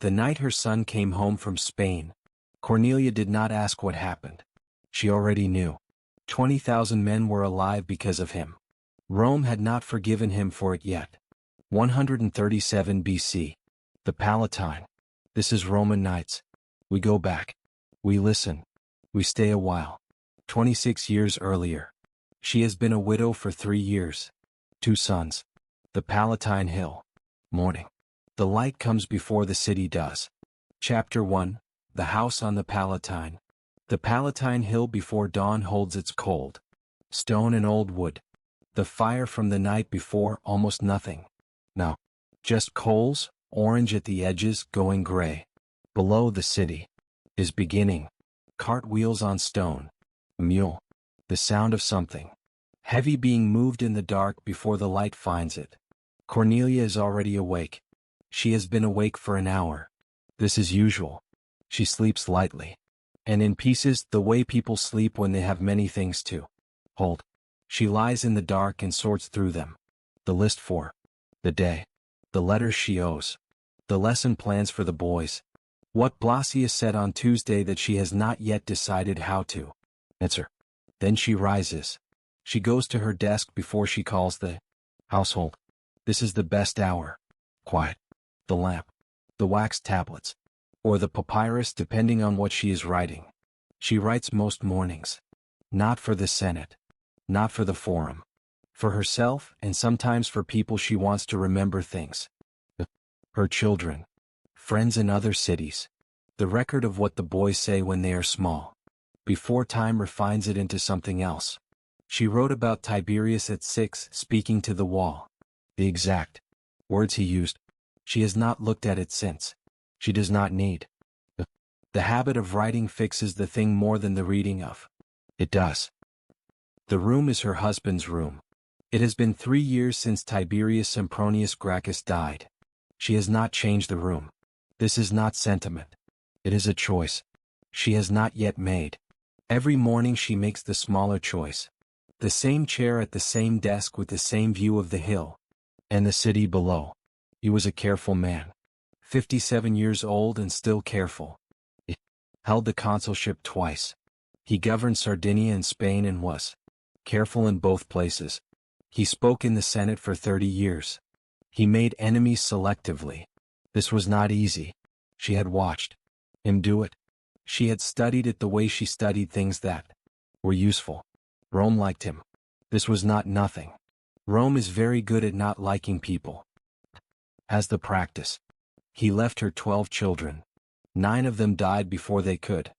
The night her son came home from Spain, Cornelia did not ask what happened. She already knew. 20,000 men were alive because of him. Rome had not forgiven him for it yet. 137 BC. The Palatine. This is Roman Knights. We go back. We listen. We stay a while. 26 years earlier. She has been a widow for 3 years. 2 sons. The Palatine Hill. Morning. The light comes before the city does. Chapter 1. The House on the Palatine. The Palatine Hill before dawn holds its cold. Stone and old wood. The fire from the night before almost nothing. Now. Just coals, orange at the edges going gray. Below the city. Is beginning. Cartwheels on stone. Mule. The sound of something. Heavy being moved in the dark before the light finds it. Cornelia is already awake. She has been awake for an hour. This is usual. She sleeps lightly. And in pieces the way people sleep when they have many things to hold. She lies in the dark and sorts through them. The list for the day. The letters she owes. The lesson plans for the boys. What Blasius said on Tuesday that she has not yet decided how to answer. Then she rises. She goes to her desk before she calls the household. This is the best hour. Quiet. The lamp. The wax tablets. Or the papyrus depending on what she is writing. She writes most mornings. Not for the Senate. Not for the Forum. For herself and sometimes for people she wants to remember things. Her children. Friends in other cities. The record of what the boys say when they are small. Before time refines it into something else. She wrote about Tiberius at 6 speaking to the wall. The exact words he used. She has not looked at it since. She does not need. The habit of writing fixes the thing more than the reading of it does. The room is her husband's room. It has been 3 years since Tiberius Sempronius Gracchus died. She has not changed the room. This is not sentiment. It is a choice. She has not yet made. Every morning she makes the smaller choice. The same chair at the same desk with the same view of the hill. And the city below. He was a careful man. 57 years old and still careful. He held the consulship twice. He governed Sardinia and Spain and was careful in both places. He spoke in the Senate for 30 years. He made enemies selectively. This was not easy. She had watched him do it. She had studied it the way she studied things that were useful. Rome liked him. This was not nothing. Rome is very good at not liking people. As the practice. He left her 12 children. 9 of them died before they could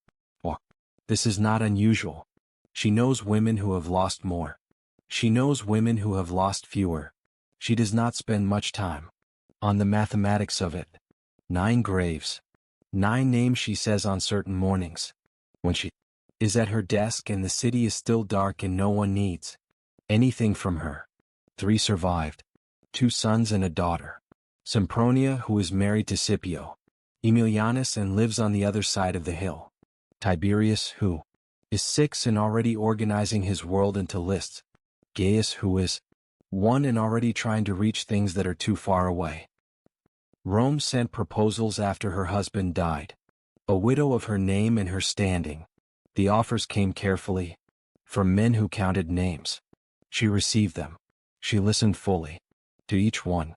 walk. This is not unusual. She knows women who have lost more. She knows women who have lost fewer. She does not spend much time on the mathematics of it. 9 graves. 9 names she says on certain mornings. When she is at her desk and the city is still dark and no one needs anything from her. 3 survived. 2 sons and a daughter. Sempronia, who is married to Scipio Aemilianus and lives on the other side of the hill. Tiberius, who is 6 and already organizing his world into lists. Gaius, who is 1 and already trying to reach things that are too far away. Rome sent proposals after her husband died. A widow of her name and her standing. The offers came carefully. From men who counted names. She received them. She listened fully. To each one.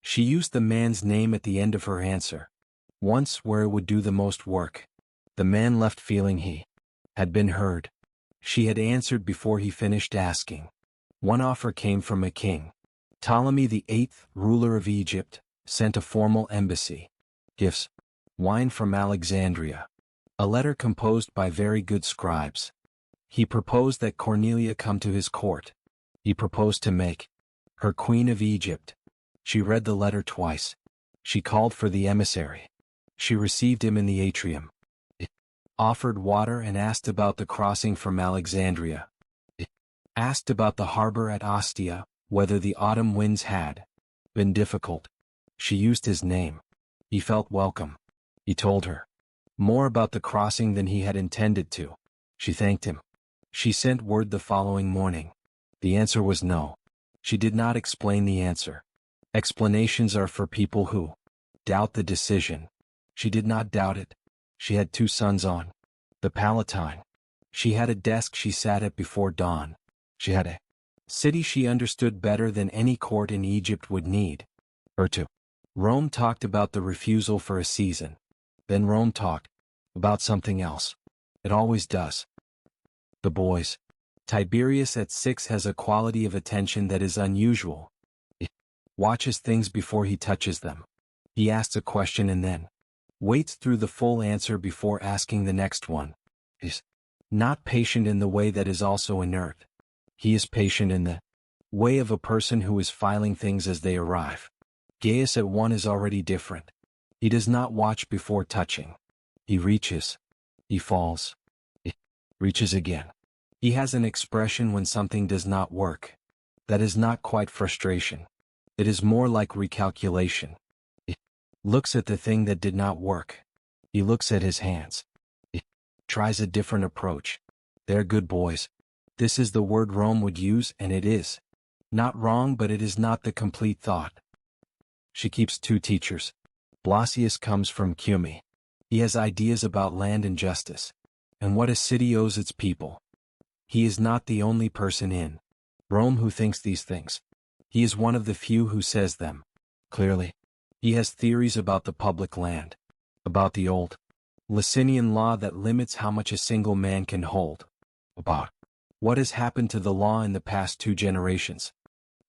She used the man's name at the end of her answer. Once where it would do the most work. The man left feeling he had been heard. She had answered before he finished asking. One offer came from a king. Ptolemy VIII, ruler of Egypt, sent a formal embassy. Gifts. Wine from Alexandria. A letter composed by very good scribes. He proposed that Cornelia come to his court. He proposed to make her queen of Egypt. She read the letter twice. She called for the emissary. She received him in the atrium. It offered water and asked about the crossing from Alexandria. It asked about the harbor at Ostia, whether the autumn winds had been difficult. She used his name. He felt welcome. He told her more about the crossing than he had intended to. She thanked him. She sent word the following morning. The answer was no. She did not explain the answer. Explanations are for people who doubt the decision. She did not doubt it. She had 2 sons on the Palatine. She had a desk she sat at before dawn. She had a city she understood better than any court in Egypt would need her to. Rome talked about the refusal for a season. Then Rome talked about something else. It always does. The boys. Tiberius at 6 has a quality of attention that is unusual. He watches things before he touches them. He asks a question and then waits through the full answer before asking the next one. He's not patient in the way that is also inert. He is patient in the way of a person who is filing things as they arrive. Gaius at 1 is already different. He does not watch before touching. He reaches. He falls. He reaches again. He has an expression when something does not work. That is not quite frustration. It is more like recalculation. He looks at the thing that did not work. He looks at his hands. He tries a different approach. They're good boys. This is the word Rome would use, and it is not wrong, but it is not the complete thought. She keeps 2 teachers. Blasius comes from Cumae. He has ideas about land and justice, and what a city owes its people. He is not the only person in Rome who thinks these things. He is one of the few who says them clearly. He has theories about the public land, about the old Licinian law that limits how much a single man can hold, about what has happened to the law in the past 2 generations.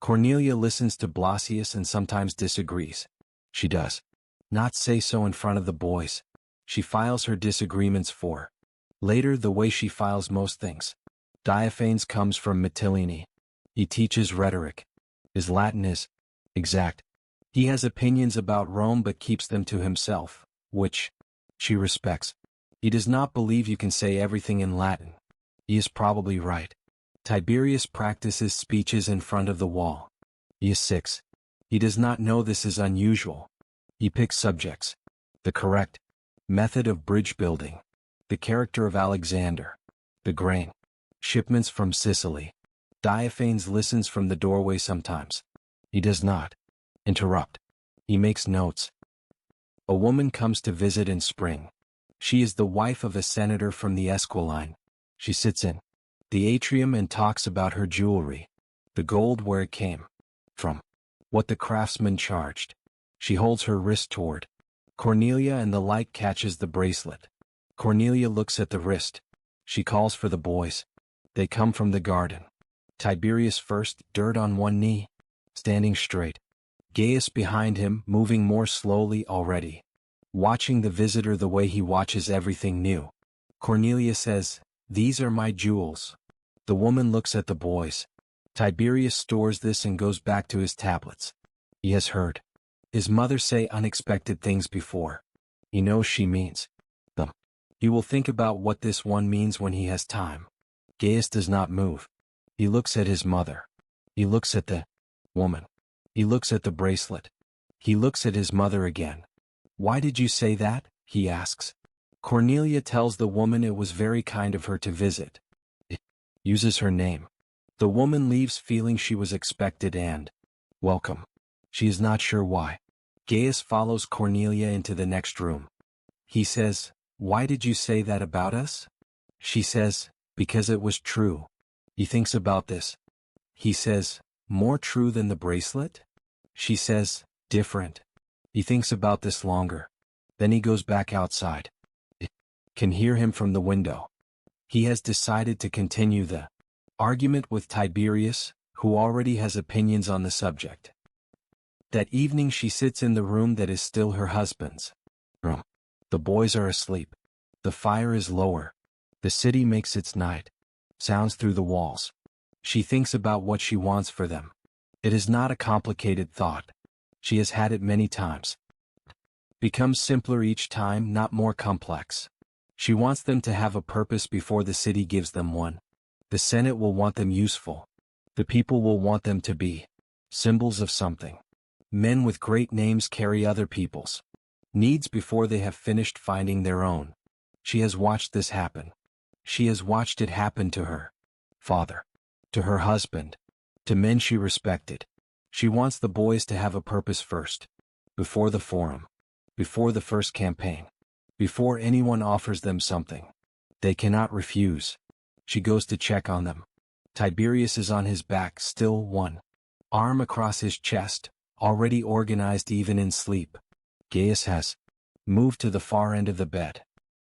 Cornelia listens to Blasius and sometimes disagrees. She does not say so in front of the boys. She files her disagreements for later, the way she files most things. Diophanes comes from Mytilene. He teaches rhetoric. His Latin is exact. He has opinions about Rome but keeps them to himself, which she respects. He does not believe you can say everything in Latin. He is probably right. Tiberius practices speeches in front of the wall. He is 6. He does not know this is unusual. He picks subjects. The correct method of bridge building. The character of Alexander. The grain shipments from Sicily. Diophanes listens from the doorway sometimes. He does not interrupt. He makes notes. A woman comes to visit in spring. She is the wife of a senator from the Esquiline. She sits in the atrium and talks about her jewelry, the gold, where it came from, what the craftsman charged. She holds her wrist toward Cornelia and the light catches the bracelet. Cornelia looks at the wrist. She calls for the boys. They come from the garden. Tiberius first, dirt on one knee, standing straight. Gaius behind him, moving more slowly already, watching the visitor the way he watches everything new. Cornelia says, "These are my jewels." The woman looks at the boys. Tiberius stores this and goes back to his tablets. He has heard his mother say unexpected things before. He knows she means them. He will think about what this one means when he has time. Gaius does not move. He looks at his mother. He looks at the woman. He looks at the bracelet. He looks at his mother again. "Why did you say that?" he asks. Cornelia tells the woman it was very kind of her to visit. It uses her name. The woman leaves feeling she was expected and welcome. She is not sure why. Gaius follows Cornelia into the next room. He says, "Why did you say that about us?" She says, "Because it was true." He thinks about this. He says, "More true than the bracelet?" She says, "Different." He thinks about this longer. Then he goes back outside. It can hear him from the window. He has decided to continue the argument with Tiberius, who already has opinions on the subject. That evening she sits in the room that is still her husband's room. The boys are asleep. The fire is lower. The city makes its night sounds through the walls. She thinks about what she wants for them. It is not a complicated thought. She has had it many times. Becomes simpler each time, not more complex. She wants them to have a purpose before the city gives them one. The Senate will want them useful. The people will want them to be symbols of something. Men with great names carry other people's needs before they have finished finding their own. She has watched this happen. She has watched it happen to her father, to her husband, to men she respected. She wants the boys to have a purpose first, before the forum, before the first campaign. Before anyone offers them something they cannot refuse. She goes to check on them. Tiberius is on his back, still, one arm across his chest, already organized even in sleep. Gaius has moved to the far end of the bed.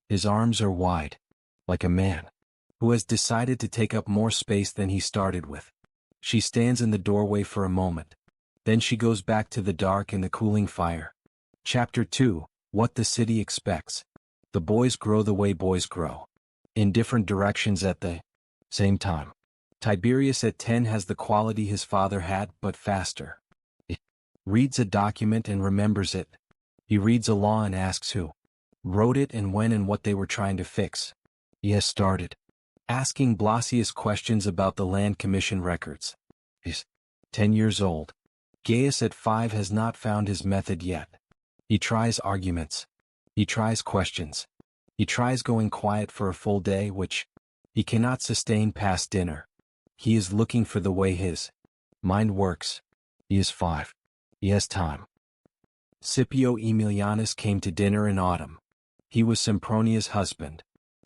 His arms are wide, like a man who has decided to take up more space than he started with. She stands in the doorway for a moment. Then she goes back to the dark and the cooling fire. Chapter 2: What the City Expects. The boys grow the way boys grow, in different directions at the same time. Tiberius at 10 has the quality his father had, but faster. He reads a document and remembers it. He reads a law and asks who wrote it and when and what they were trying to fix. He has started asking Blasius questions about the land commission records. He's 10 years old. Gaius at 5 has not found his method yet. He tries arguments. He tries questions. He tries going quiet for a full day, which he cannot sustain past dinner. He is looking for the way his mind works. He is 5. He has time. Scipio Aemilianus came to dinner in autumn. He was Sempronia's husband.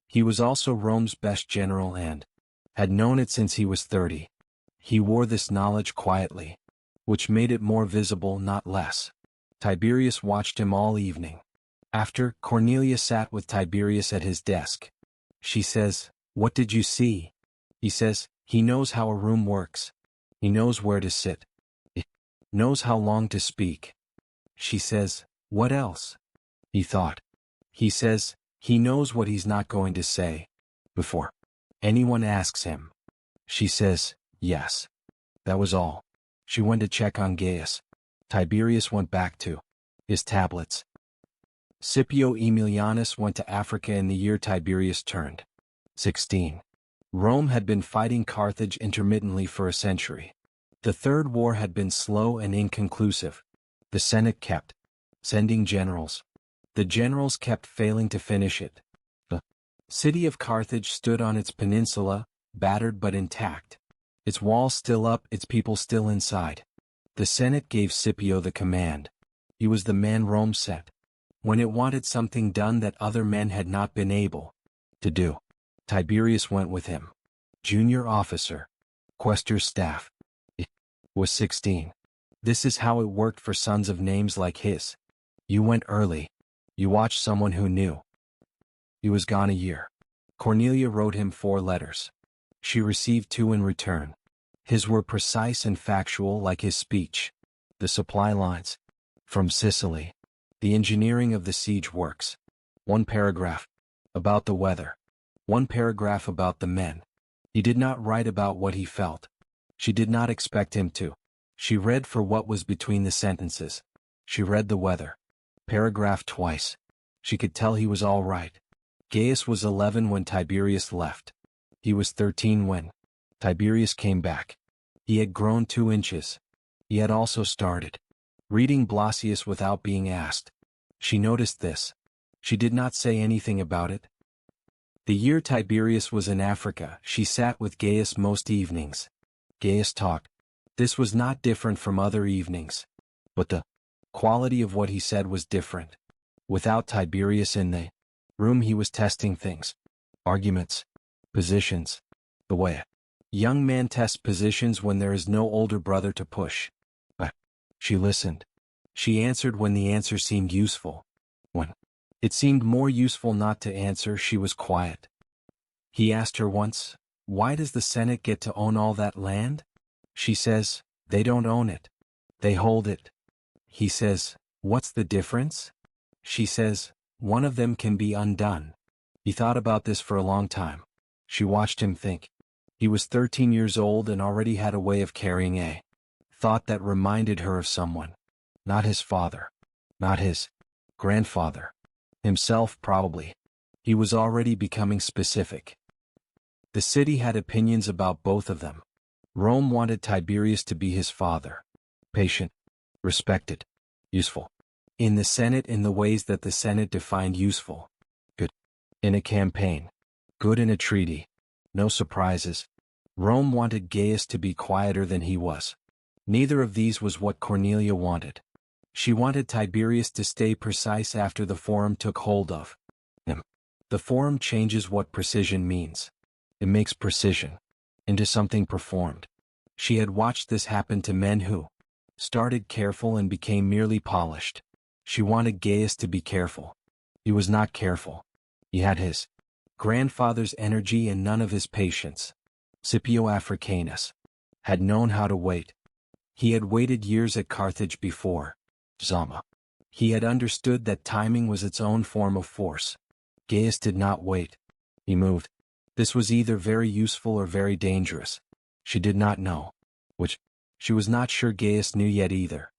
He was also Rome's best general and had known it since he was 30. He wore this knowledge quietly, which made it more visible, not less. Tiberius watched him all evening. After, Cornelia sat with Tiberius at his desk. She says, "What did you see?" He says, "He knows how a room works. He knows where to sit. He knows how long to speak." She says, "What else?" He thought. He says, "He knows what he's not going to say before anyone asks him." She says, "Yes." That was all. She went to check on Gaius. Tiberius went back to his tablets. Scipio Aemilianus went to Africa in the year Tiberius turned 16. Rome had been fighting Carthage intermittently for a century. The Third War had been slow and inconclusive. The Senate kept sending generals. The generals kept failing to finish it. The city of Carthage stood on its peninsula, battered but intact. Its walls still up, its people still inside. The Senate gave Scipio the command. He was the man Rome sent when it wanted something done that other men had not been able to do. Tiberius went with him. Junior officer. Quaestor's staff. It was 16. This is how it worked for sons of names like his. You went early. You watched someone who knew. He was gone a year. Cornelia wrote him 4 letters. She received 2 in return. His were precise and factual like his speech. The supply lines. From Sicily. The engineering of the siege works. 1 paragraph. About the weather. 1 paragraph about the men. He did not write about what he felt. She did not expect him to. She read for what was between the sentences. She read the weather. Paragraph twice. She could tell he was all right. Gaius was 11 when Tiberius left. He was 13 when Tiberius came back. He had grown 2 inches. He had also started reading Blasius without being asked. She noticed this. She did not say anything about it. The year Tiberius was in Africa, she sat with Gaius most evenings. Gaius talked. This was not different from other evenings. But the quality of what he said was different. Without Tiberius in the room, he was testing things. Arguments. Positions. The way a young man tests positions when there is no older brother to push. But she listened. She answered when the answer seemed useful. When it seemed more useful not to answer, she was quiet. He asked her once, "Why does the Senate get to own all that land?" She says, "They don't own it. They hold it." He says, "What's the difference?" She says, "One of them can be undone." He thought about this for a long time. She watched him think. He was 13 years old and already had a way of carrying a thought that reminded her of someone. Not his father. Not his grandfather. Himself, probably. He was already becoming specific. The city had opinions about both of them. Rome wanted Tiberius to be his father. Patient. Respected. Useful. In the Senate in the ways that the Senate defined useful. Good. In a campaign. Good in a treaty. No surprises. Rome wanted Gaius to be quieter than he was. Neither of these was what Cornelia wanted. She wanted Tiberius to stay precise after the forum took hold of him. The forum changes what precision means. It makes precision into something performed. She had watched this happen to men who started careful and became merely polished. She wanted Gaius to be careful. He was not careful. He had his grandfather's energy and none of his patience. Scipio Africanus had known how to wait. He had waited years at Carthage before Zama. He had understood that timing was its own form of force. Gaius did not wait. He moved. This was either very useful or very dangerous. She did not know which. She was not sure Gaius knew yet either.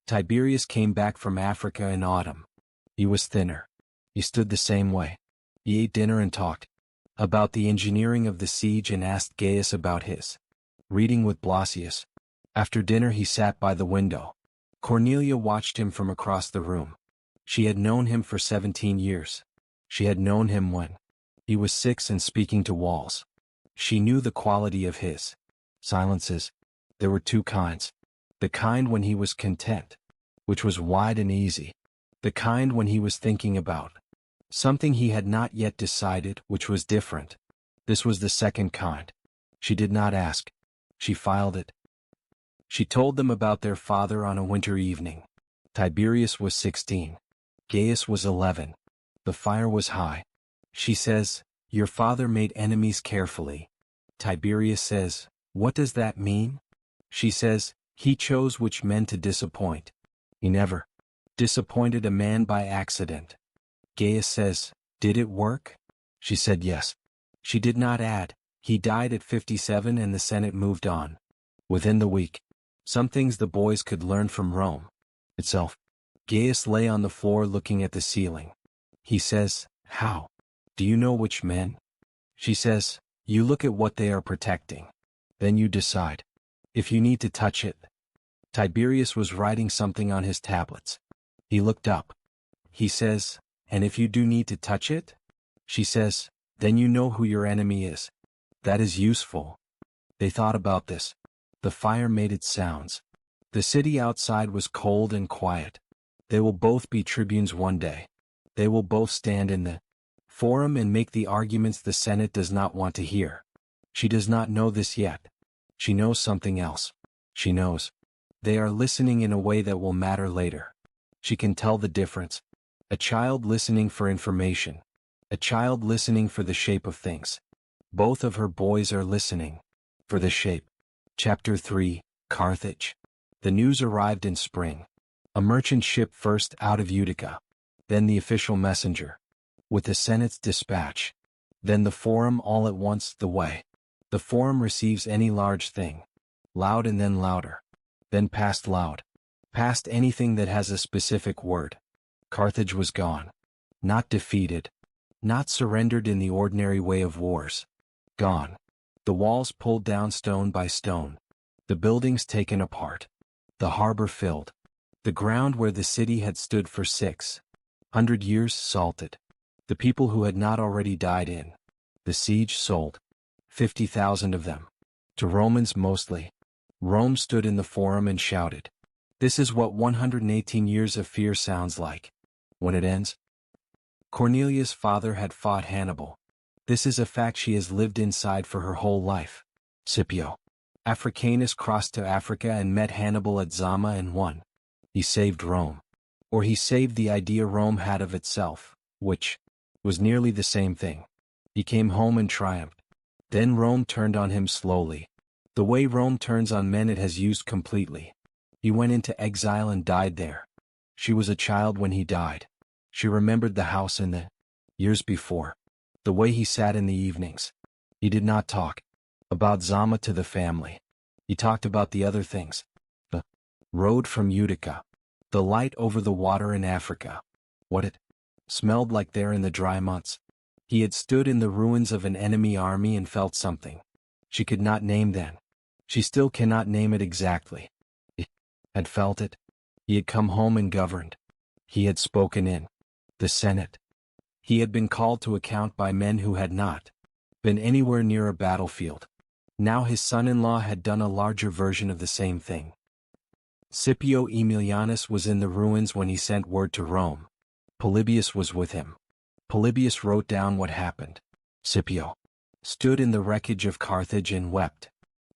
Tiberius came back from Africa in autumn. He was thinner. He stood the same way. He ate dinner and talked about the engineering of the siege and asked Gaius about his reading with Blasius. After dinner he sat by the window. Cornelia watched him from across the room. She had known him for 17 years. She had known him when he was 6 and speaking to walls. She knew the quality of his silences. There were two kinds. The kind when he was content, which was wide and easy. The kind when he was thinking about something he had not yet decided, which was different. This was the second kind. She did not ask. She filed it. She told them about their father on a winter evening. Tiberius was 16. Gaius was 11. The fire was high. She says, "Your father made enemies carefully." Tiberius says, "What does that mean?" She says, "He chose which men to disappoint. He never disappointed a man by accident." Gaius says, "Did it work?" She said yes. She did not add, "He died at 57 and the Senate moved on." Within the week, some things the boys could learn from Rome itself. Gaius lay on the floor looking at the ceiling. He says, "How? Do you know which men?" She says, "You look at what they are protecting. Then you decide if you need to touch it." Tiberius was writing something on his tablets. He looked up. He says, "And if you do need to touch it?" She says, "Then you know who your enemy is. That is useful." They thought about this. The fire made its sounds. The city outside was cold and quiet. They will both be tribunes one day. They will both stand in the forum and make the arguments the Senate does not want to hear. She does not know this yet. She knows something else. She knows they are listening in a way that will matter later. She can tell the difference. A child listening for information. A child listening for the shape of things. Both of her boys are listening for the shape. Chapter 3, Carthage. The news arrived in spring. A merchant ship first out of Utica. Then the official messenger. With the Senate's dispatch. Then the forum all at once the way. The forum receives any large thing. Loud and then louder. Then past loud. Past anything that has a specific word. Carthage was gone. Not defeated. Not surrendered in the ordinary way of wars. Gone. The walls pulled down stone by stone. The buildings taken apart. The harbor filled. The ground where the city had stood for 600 years salted. The people who had not already died in the siege sold. 50,000 of them. To Romans mostly. Rome stood in the forum and shouted. This is what 118 years of fear sounds like. When it ends. Cornelia's father had fought Hannibal. This is a fact she has lived inside for her whole life. Scipio Africanus crossed to Africa and met Hannibal at Zama and won. He saved Rome. Or he saved the idea Rome had of itself, which was nearly the same thing. He came home and triumphed. Then Rome turned on him slowly. The way Rome turns on men it has used completely. He went into exile and died there. She was a child when he died. She remembered the house in the years before. The way he sat in the evenings. He did not talk about Zama to the family. He talked about the other things. The road from Utica. The light over the water in Africa. What it smelled like there in the dry months. He had stood in the ruins of an enemy army and felt something. She could not name then. She still cannot name it exactly. He had felt it. He had come home and governed. He had spoken in the Senate. He had been called to account by men who had not been anywhere near a battlefield. Now his son-in-law had done a larger version of the same thing. Scipio Aemilianus was in the ruins when he sent word to Rome. Polybius was with him. Polybius wrote down what happened. Scipio stood in the wreckage of Carthage and wept.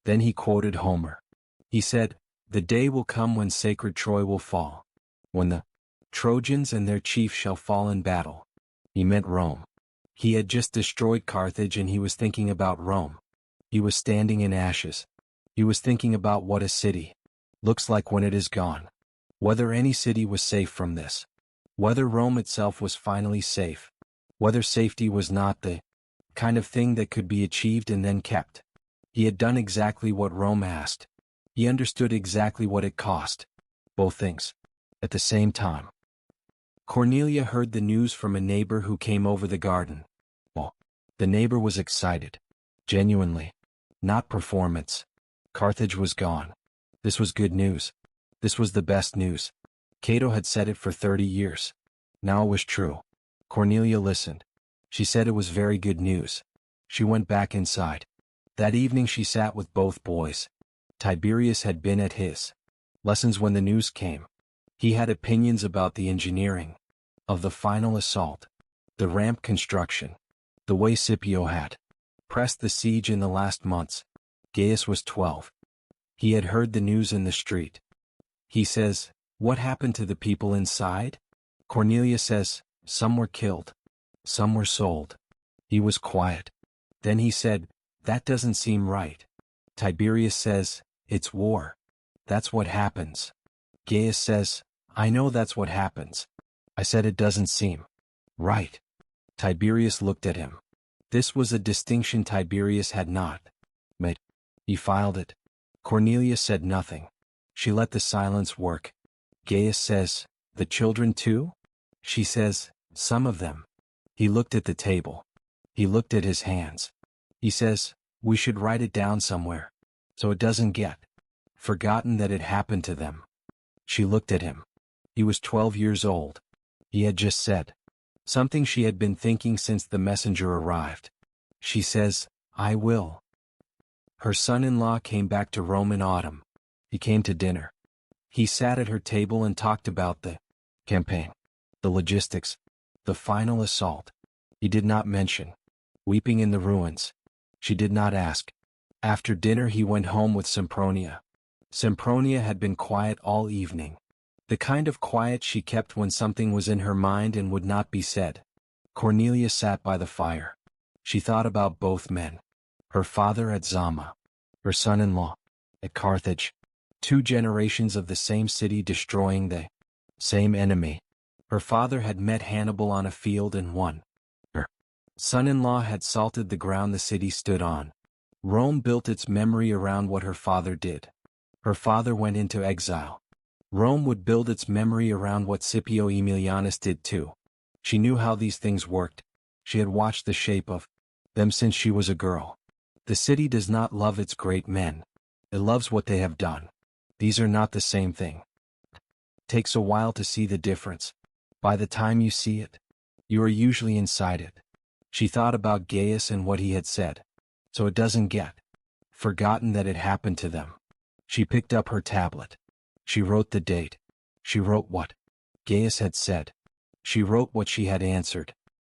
Then he quoted Homer. He said, "The day will come when sacred Troy will fall, when the Trojans and their chief shall fall in battle." He meant Rome. He had just destroyed Carthage and he was thinking about Rome. He was standing in ashes. He was thinking about what a city looks like when it is gone. Whether any city was safe from this. Whether Rome itself was finally safe. Whether safety was not the kind of thing that could be achieved and then kept. He had done exactly what Rome asked. He understood exactly what it cost. Both things. At the same time. Cornelia heard the news from a neighbor who came over the garden. Oh, the neighbor was excited. Genuinely. Not performance. Carthage was gone. This was good news. This was the best news. Cato had said it for 30 years. Now it was true. Cornelia listened. She said it was very good news. She went back inside. That evening she sat with both boys. Tiberius had been at his lessons when the news came. He had opinions about the engineering of the final assault, the ramp construction, the way Scipio had pressed the siege in the last months. Gaius was 12. He had heard the news in the street. He says, "What happened to the people inside?" Cornelia says, "Some were killed. Some were sold." He was quiet. Then he said, "That doesn't seem right." Tiberius says, "It's war. That's what happens." Gaius says, "I know that's what happens. I said it doesn't seem right." Tiberius looked at him. This was a distinction Tiberius had not made. He filed it. Cornelia said nothing. She let the silence work. Gaius says, "The children too?" She says, "Some of them." He looked at the table. He looked at his hands. He says, "We should write it down somewhere, so it doesn't get forgotten that it happened to them." She looked at him. He was 12 years old. He had just said something she had been thinking since the messenger arrived. She says, "I will." Her son-in-law came back to Rome in autumn. He came to dinner. He sat at her table and talked about the campaign, the logistics, the final assault. He did not mention weeping in the ruins. She did not ask. After dinner he went home with Sempronia. Sempronia had been quiet all evening. The kind of quiet she kept when something was in her mind and would not be said. Cornelia sat by the fire. She thought about both men. Her father at Zama. Her son-in-law at Carthage. 2 generations of the same city destroying the same enemy. Her father had met Hannibal on a field and won. Her son-in-law had salted the ground the city stood on. Rome built its memory around what her father did. Her father went into exile. Rome would build its memory around what Scipio Aemilianus did too. She knew how these things worked. She had watched the shape of them since she was a girl. The city does not love its great men. It loves what they have done. These are not the same thing. Takes a while to see the difference. By the time you see it, you are usually inside it. She thought about Gaius and what he had said. So it doesn't get forgotten that it happened to them. She picked up her tablet. She wrote the date. She wrote what Gaius had said. She wrote what she had answered.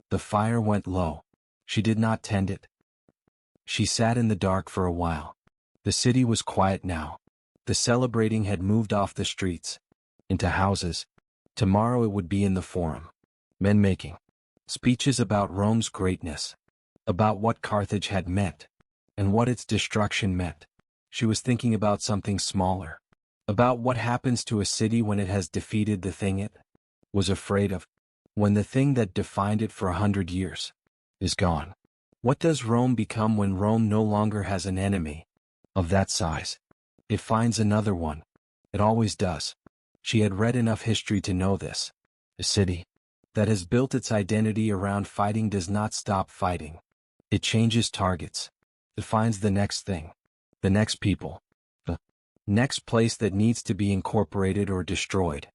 The fire went low. She did not tend it. She sat in the dark for a while. The city was quiet now. The celebrating had moved off the streets into houses. Tomorrow it would be in the forum. Men making speeches about Rome's greatness, about what Carthage had meant, and what its destruction meant. She was thinking about something smaller, about what happens to a city when it has defeated the thing it was afraid of, when the thing that defined it for 100 years is gone. What does Rome become when Rome no longer has an enemy of that size? It finds another one. It always does. She had read enough history to know this. A city that has built its identity around fighting does not stop fighting. It changes targets. It finds the next thing, the next people, the next place that needs to be incorporated or destroyed.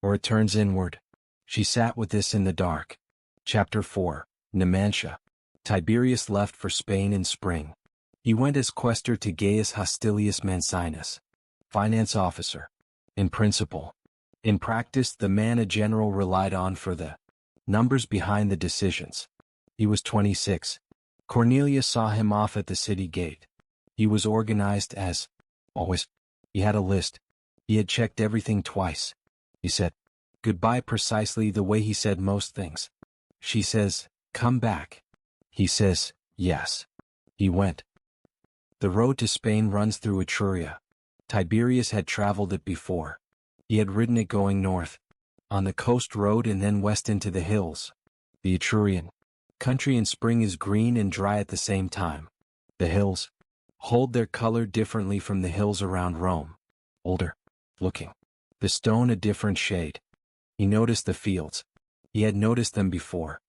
Or it turns inward. She sat with this in the dark. Chapter 4. Numantia. Tiberius left for Spain in spring. He went as quaestor to Gaius Hostilius Mancinus, finance officer. in principle. In practice, the man a general relied on for the numbers behind the decisions. He was 26. Cornelia saw him off at the city gate. He was organized as always. He had a list. He had checked everything twice. He said goodbye precisely the way he said most things. She says, "Come back." He says, "Yes." He went. The road to Spain runs through Etruria. Tiberius had traveled it before. He had ridden it going north, on the coast road and then west into the hills. The Etrurian country in spring is green and dry at the same time. The hills hold their color differently from the hills around Rome. Older looking. The stone a different shade. He noticed the fields. He had noticed them before.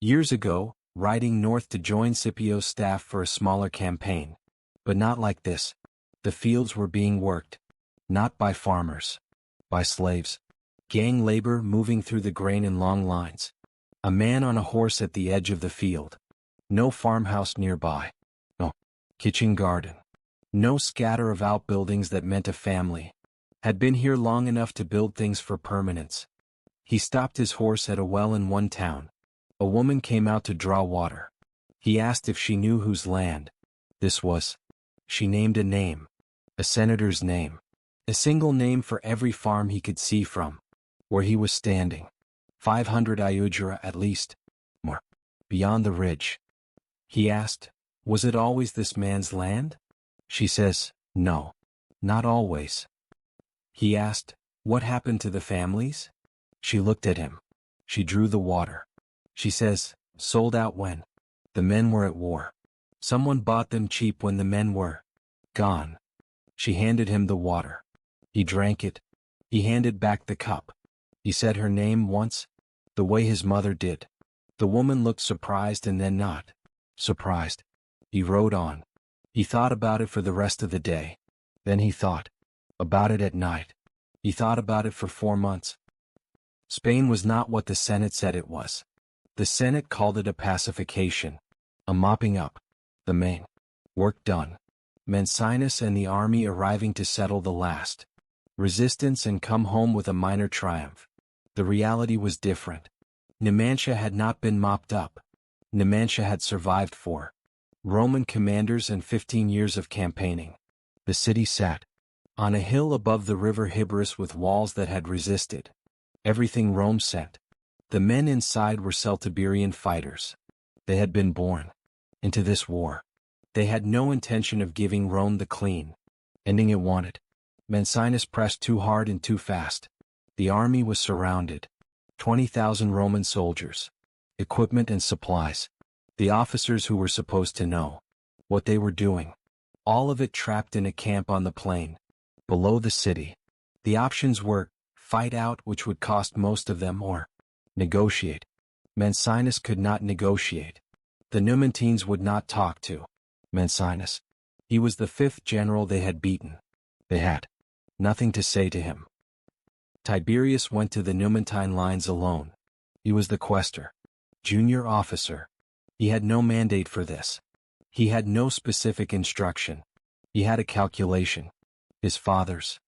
Years ago, riding north to join Scipio's staff for a smaller campaign. But not like this. The fields were being worked. Not by farmers. By slaves. Gang labor moving through the grain in long lines. A man on a horse at the edge of the field. No farmhouse nearby. No kitchen garden. No scatter of outbuildings that meant a family. Had been here long enough to build things for permanence. He stopped his horse at a well in one town. A woman came out to draw water. He asked if she knew whose land this was. She named a name. A senator's name. A single name for every farm he could see from where he was standing. 500 iudura at least. More. Beyond the ridge. He asked, was it always this man's land? She says, no. Not always. He asked, what happened to the families? She looked at him. She drew the water. She says, sold out when the men were at war. Someone bought them cheap when the men were gone. She handed him the water. He drank it. He handed back the cup. He said her name once, the way his mother did. The woman looked surprised and then not surprised. He rode on. He thought about it for the rest of the day. Then he thought about it at night. He thought about it for 4 months. Spain was not what the Senate said it was. The Senate called it a pacification, a mopping up. The main work done. Mancinus and the army arriving to settle the last resistance and come home with a minor triumph. The reality was different. Numantia had not been mopped up. Numantia had survived 4 Roman commanders and 15 years of campaigning. The city sat on a hill above the river Hebrus with walls that had resisted everything Rome sent. The men inside were Celtiberian fighters. They had been born into this war. They had no intention of giving Rome the clean ending it wanted. Mancinus pressed too hard and too fast. The army was surrounded. 20,000 Roman soldiers. Equipment and supplies. The officers who were supposed to know what they were doing. All of it trapped in a camp on the plain, below the city. The options were, fight out, which would cost most of them, or negotiate. Mancinus could not negotiate. The Numantines would not talk to Mancinus. He was the 5th general they had beaten. They had nothing to say to him. Tiberius went to the Numantine lines alone. He was the quaestor, junior officer. He had no mandate for this. He had no specific instruction. He had a calculation. His father's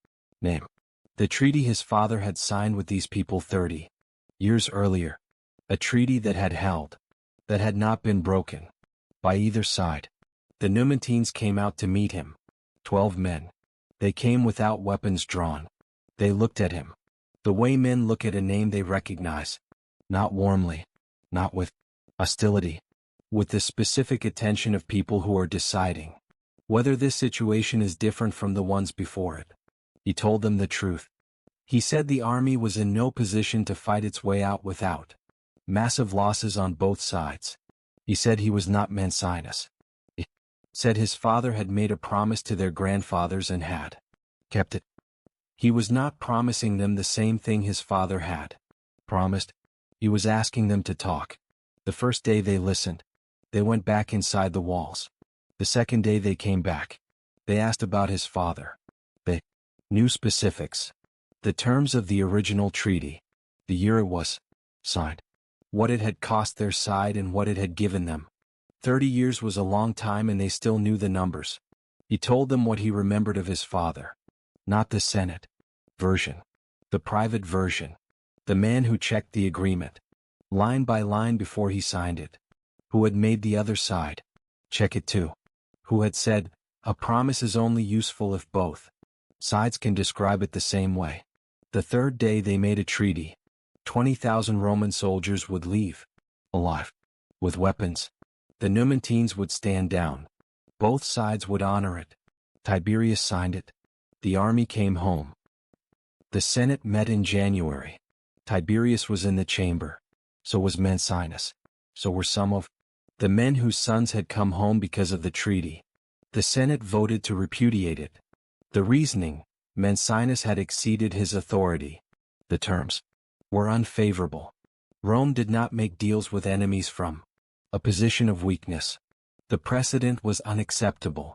name. The treaty his father had signed with these people 30 years earlier. A treaty that had held, that had not been broken by either side. The Numantines came out to meet him. 12 men. They came without weapons drawn. They looked at him. The way men look at a name they recognize. Not warmly. Not with hostility. With the specific attention of people who are deciding whether this situation is different from the ones before it. He told them the truth. He said the army was in no position to fight its way out without massive losses on both sides. He said he was not Mancinus. He said his father had made a promise to their grandfathers and had kept it. He was not promising them the same thing his father had promised. He was asking them to talk. The first day they listened. They went back inside the walls. The second day they came back. They asked about his father. They knew specifics. The terms of the original treaty. The year it was signed. What it had cost their side and what it had given them. 30 years was a long time and they still knew the numbers. He told them what he remembered of his father. Not the Senate. version. The private version. The man who checked the agreement, line by line before he signed it. Who had made the other side check it too. Who had said, a promise is only useful if both sides can describe it the same way. The third day they made a treaty. 20,000 Roman soldiers would leave, alive, with weapons. The Numantines would stand down. Both sides would honor it. Tiberius signed it. The army came home. The Senate met in January. Tiberius was in the chamber. So was Mancinus. So were some of the men whose sons had come home because of the treaty. The Senate voted to repudiate it. The reasoning, Mancinus had exceeded his authority. The terms were unfavorable. Rome did not make deals with enemies from a position of weakness. The precedent was unacceptable.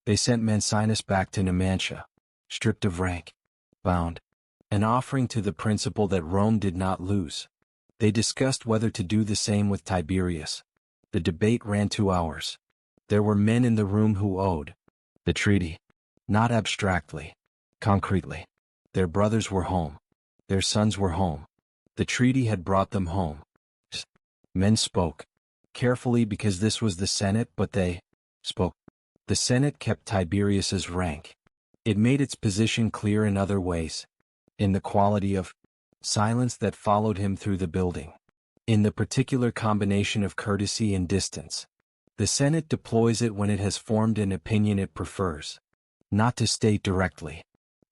They sent Mancinus back to Numantia, stripped of rank, bound, an offering to the principle that Rome did not lose. They discussed whether to do the same with Tiberius. The debate ran 2 hours. There were men in the room who owed the treaty, not abstractly, concretely. Their brothers were home. Their sons were home. The treaty had brought them home. Men spoke carefully because this was the Senate, but they spoke. The Senate kept Tiberius's rank. It made its position clear in other ways. In the quality of silence that followed him through the building. In the particular combination of courtesy and distance. The Senate deploys it when it has formed an opinion it prefers. Not to state directly.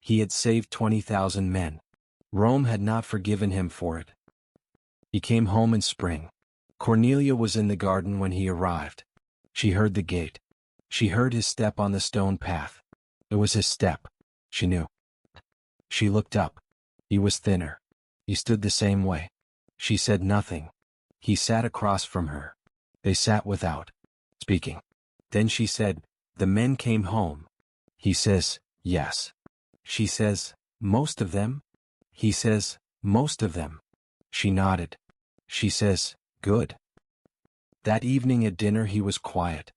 He had saved 20,000 men. Rome had not forgiven him for it. He came home in spring. Cornelia was in the garden when he arrived. She heard the gate. She heard his step on the stone path. It was his step. She knew. She looked up. He was thinner. He stood the same way. She said nothing. He sat across from her. They sat without speaking. Then she said, the men came home. He says, yes. She says, most of them? He says, most of them. She nodded. She says, good. That evening at dinner he was quiet.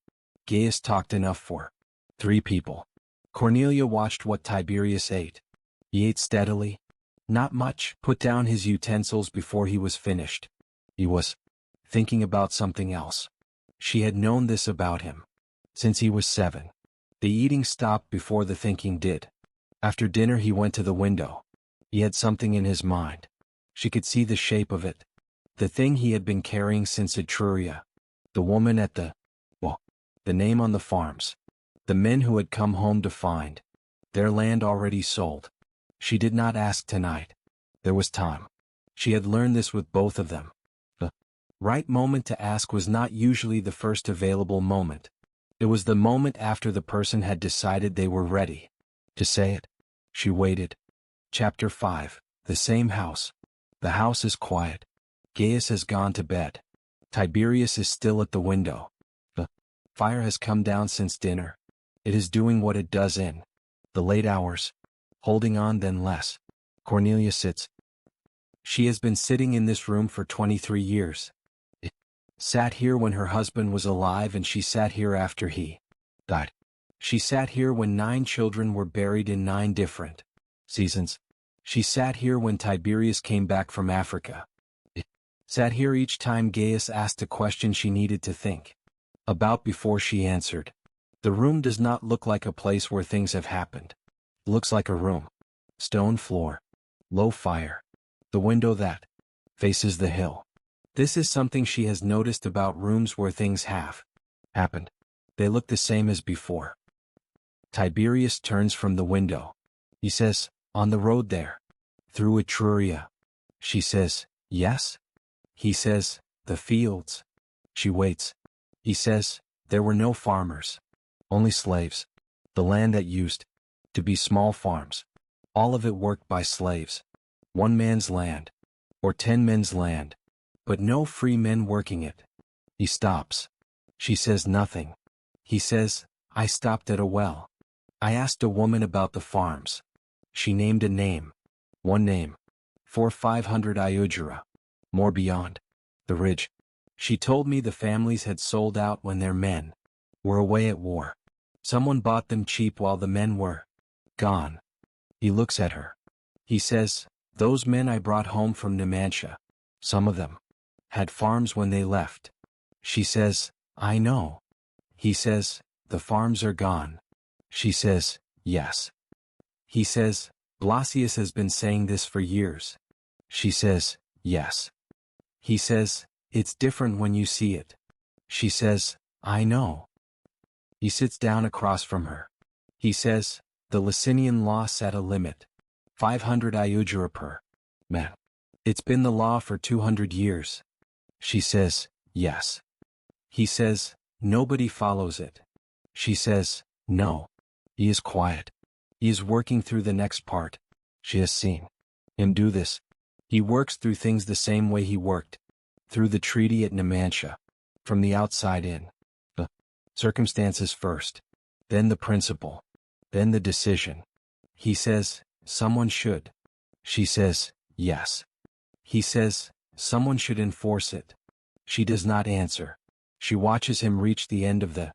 Gaius talked enough for 3 people. Cornelia watched what Tiberius ate. He ate steadily. Not much. Put down his utensils before he was finished. He was thinking about something else. She had known this about him since he was 7. The eating stopped before the thinking did. After dinner he went to the window. He had something in his mind. She could see the shape of it. The thing he had been carrying since Etruria. The woman at the name on the farms. The men who had come home to find their land already sold. She did not ask tonight. There was time. She had learned this with both of them. The right moment to ask was not usually the first available moment. It was the moment after the person had decided they were ready to say it. She waited. Chapter 5. The same house. The house is quiet. Gaius has gone to bed. Tiberius is still at the window. The fire has come down since dinner. It is doing what it does in the late hours. Holding on then less. Cornelia sits. She has been sitting in this room for 23 years. Sat here when her husband was alive and she sat here after he died. She sat here when 9 children were buried in 9 different seasons. She sat here when Tiberius came back from Africa. Sat here each time Gaius asked a question she needed to think about before she answered. The room does not look like a place where things have happened. It looks like a room. Stone floor. Low fire. The window that faces the hill. This is something she has noticed about rooms where things have happened. They look the same as before. Tiberius turns from the window. He says, on the road there. Through Etruria. She says, yes. He says, the fields. She waits. He says, there were no farmers. Only slaves. The land that used to be small farms. All of it worked by slaves. 1 man's land. Or 10 men's land. But no free men working it. He stops. She says nothing. He says, I stopped at a well. I asked a woman about the farms. She named a name. 1 name. For 500 iudura. More beyond the ridge. She told me the families had sold out when their men were away at war. Someone bought them cheap while the men were gone. He looks at her. He says, those men I brought home from Numantia, some of them had farms when they left. She says, I know. He says, the farms are gone. She says, yes. He says, Blasius has been saying this for years. She says, yes. He says, it's different when you see it. She says, I know. He sits down across from her. He says, the Licinian law set a limit. 500 iugera per man. It's been the law for 200 years. She says, yes. He says, nobody follows it. She says, no. He is quiet. He is working through the next part. She has seen him do this. He works through things the same way he worked through the treaty at Numantia, from the outside in. The circumstances first, then the principle, then the decision. He says, someone should. She says, yes. He says, someone should enforce it. She does not answer. She watches him reach the end of the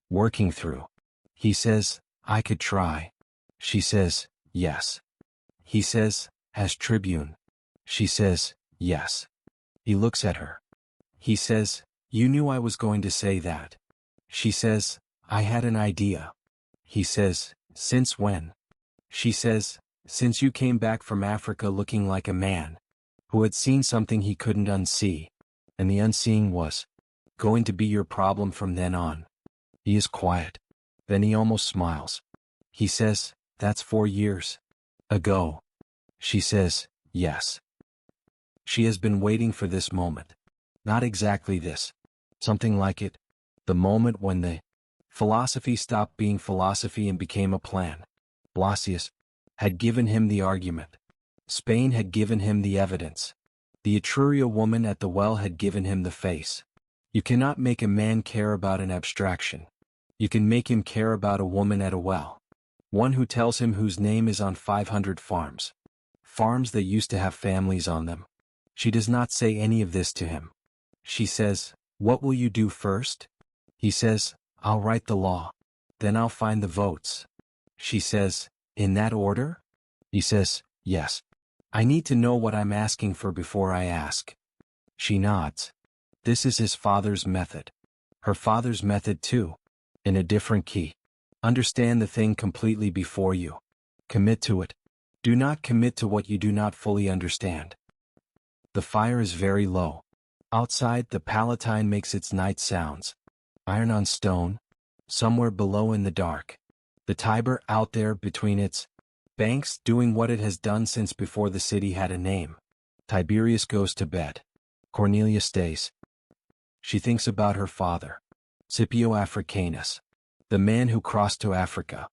working through. He says, I could try. She says, yes. He says, as tribune. She says, yes. He looks at her. He says, you knew I was going to say that. She says, I had an idea. He says, since when? She says, since you came back from Africa looking like a man who had seen something he couldn't unsee, and the unseeing was going to be your problem from then on. He is quiet. Then he almost smiles. He says, that's 4 years ago. She says, yes. She has been waiting for this moment. Not exactly this. Something like it. The moment when the philosophy stopped being philosophy and became a plan. Blasius had given him the argument. Spain had given him the evidence. The Etruria woman at the well had given him the face. You cannot make a man care about an abstraction. You can make him care about a woman at a well. One who tells him whose name is on 500 farms. Farms that used to have families on them. She does not say any of this to him. She says, what will you do first? He says, I'll write the law. Then I'll find the votes. She says, in that order? He says, yes. I need to know what I'm asking for before I ask. She nods. This is his father's method. Her father's method too. In a different key. Understand the thing completely before you commit to it. Do not commit to what you do not fully understand. The fire is very low. Outside, the Palatine makes its night sounds. Iron on stone. Somewhere below in the dark. The Tiber out there between its banks doing what it has done since before the city had a name. Tiberius goes to bed. Cornelia stays. She thinks about her father. Scipio Africanus. The man who crossed to Africa.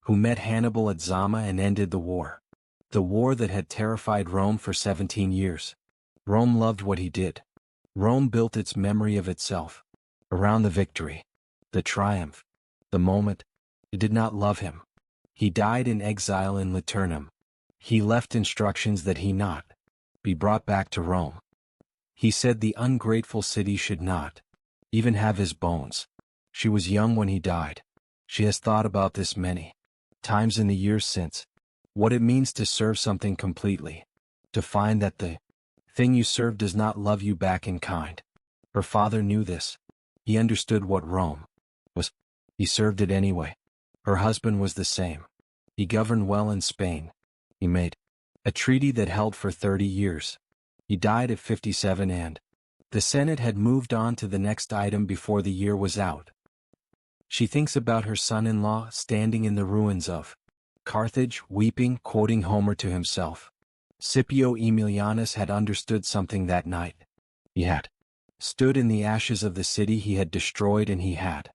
Who met Hannibal at Zama and ended the war. The war that had terrified Rome for 17 years. Rome loved what he did. Rome built its memory of itself around the victory, the triumph, the moment. It did not love him. He died in exile in Liternum. He left instructions that he not be brought back to Rome. He said the ungrateful city should not even have his bones. She was young when he died. She has thought about this many times in the years since. What it means to serve something completely. To find that the thing you serve does not love you back in kind. Her father knew this. He understood what Rome was. He served it anyway. Her husband was the same. He governed well in Spain. He made a treaty that held for 30 years. He died at 57 and the Senate had moved on to the next item before the year was out. She thinks about her son-in-law standing in the ruins of Carthage, weeping, quoting Homer to himself. Scipio Aemilianus had understood something that night. He had stood in the ashes of the city he had destroyed, and he had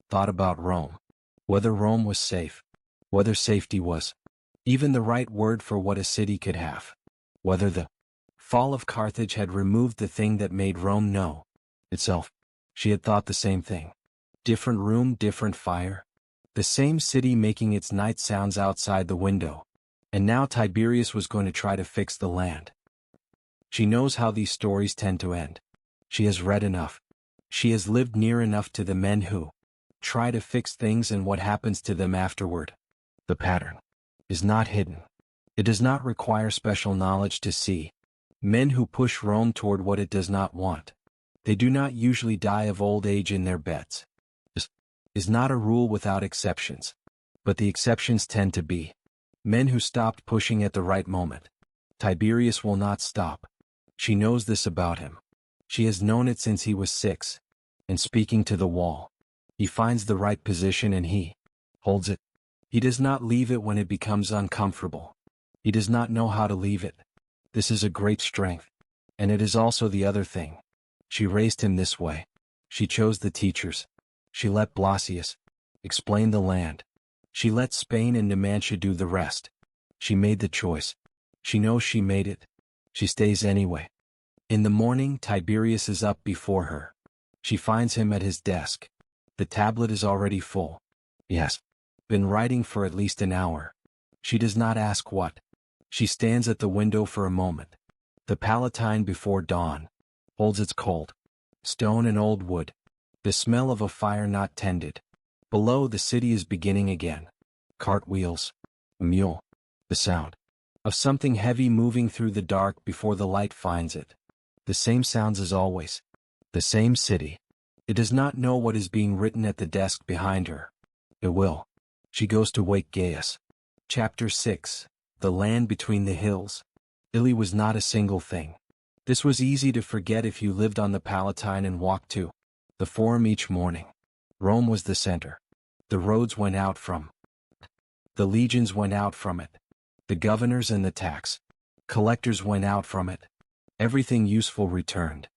thought about Rome. Whether Rome was safe. Whether safety was even the right word for what a city could have. Whether the fall of Carthage had removed the thing that made Rome know itself. She had thought the same thing. Different room, different fire. The same city making its night sounds outside the window. And now Tiberius was going to try to fix the land. She knows how these stories tend to end. She has read enough. She has lived near enough to the men who try to fix things and what happens to them afterward. The pattern is not hidden. It does not require special knowledge to see. Men who push Rome toward what it does not want. They do not usually die of old age in their beds. This is not a rule without exceptions. But the exceptions tend to be men who stopped pushing at the right moment. Tiberius will not stop. She knows this about him. She has known it since he was 6. And speaking to the wall, he finds the right position and he holds it. He does not leave it when it becomes uncomfortable. He does not know how to leave it. This is a great strength. And it is also the other thing. She raised him this way. She chose the teachers. She let Blasius explain the land. She let Spain and Numantia do the rest. She made the choice. She knows she made it. She stays anyway. In the morning, Tiberius is up before her. She finds him at his desk. The tablet is already full. Yes. Been writing for at least an hour. She does not ask what. She stands at the window for a moment. The Palatine before dawn holds its cold stone and old wood. The smell of a fire not tended. Below, the city is beginning again. Cartwheels. A mule. The sound of something heavy moving through the dark before the light finds it. The same sounds as always. The same city. It does not know what is being written at the desk behind her. It will. She goes to wake Gaius. Chapter 6. The land between the hills. Italy was not a single thing. This was easy to forget if you lived on the Palatine and walked to the Forum each morning. Rome was the center. The roads went out from. The legions went out from it. The governors and the tax collectors went out from it. Everything useful returned.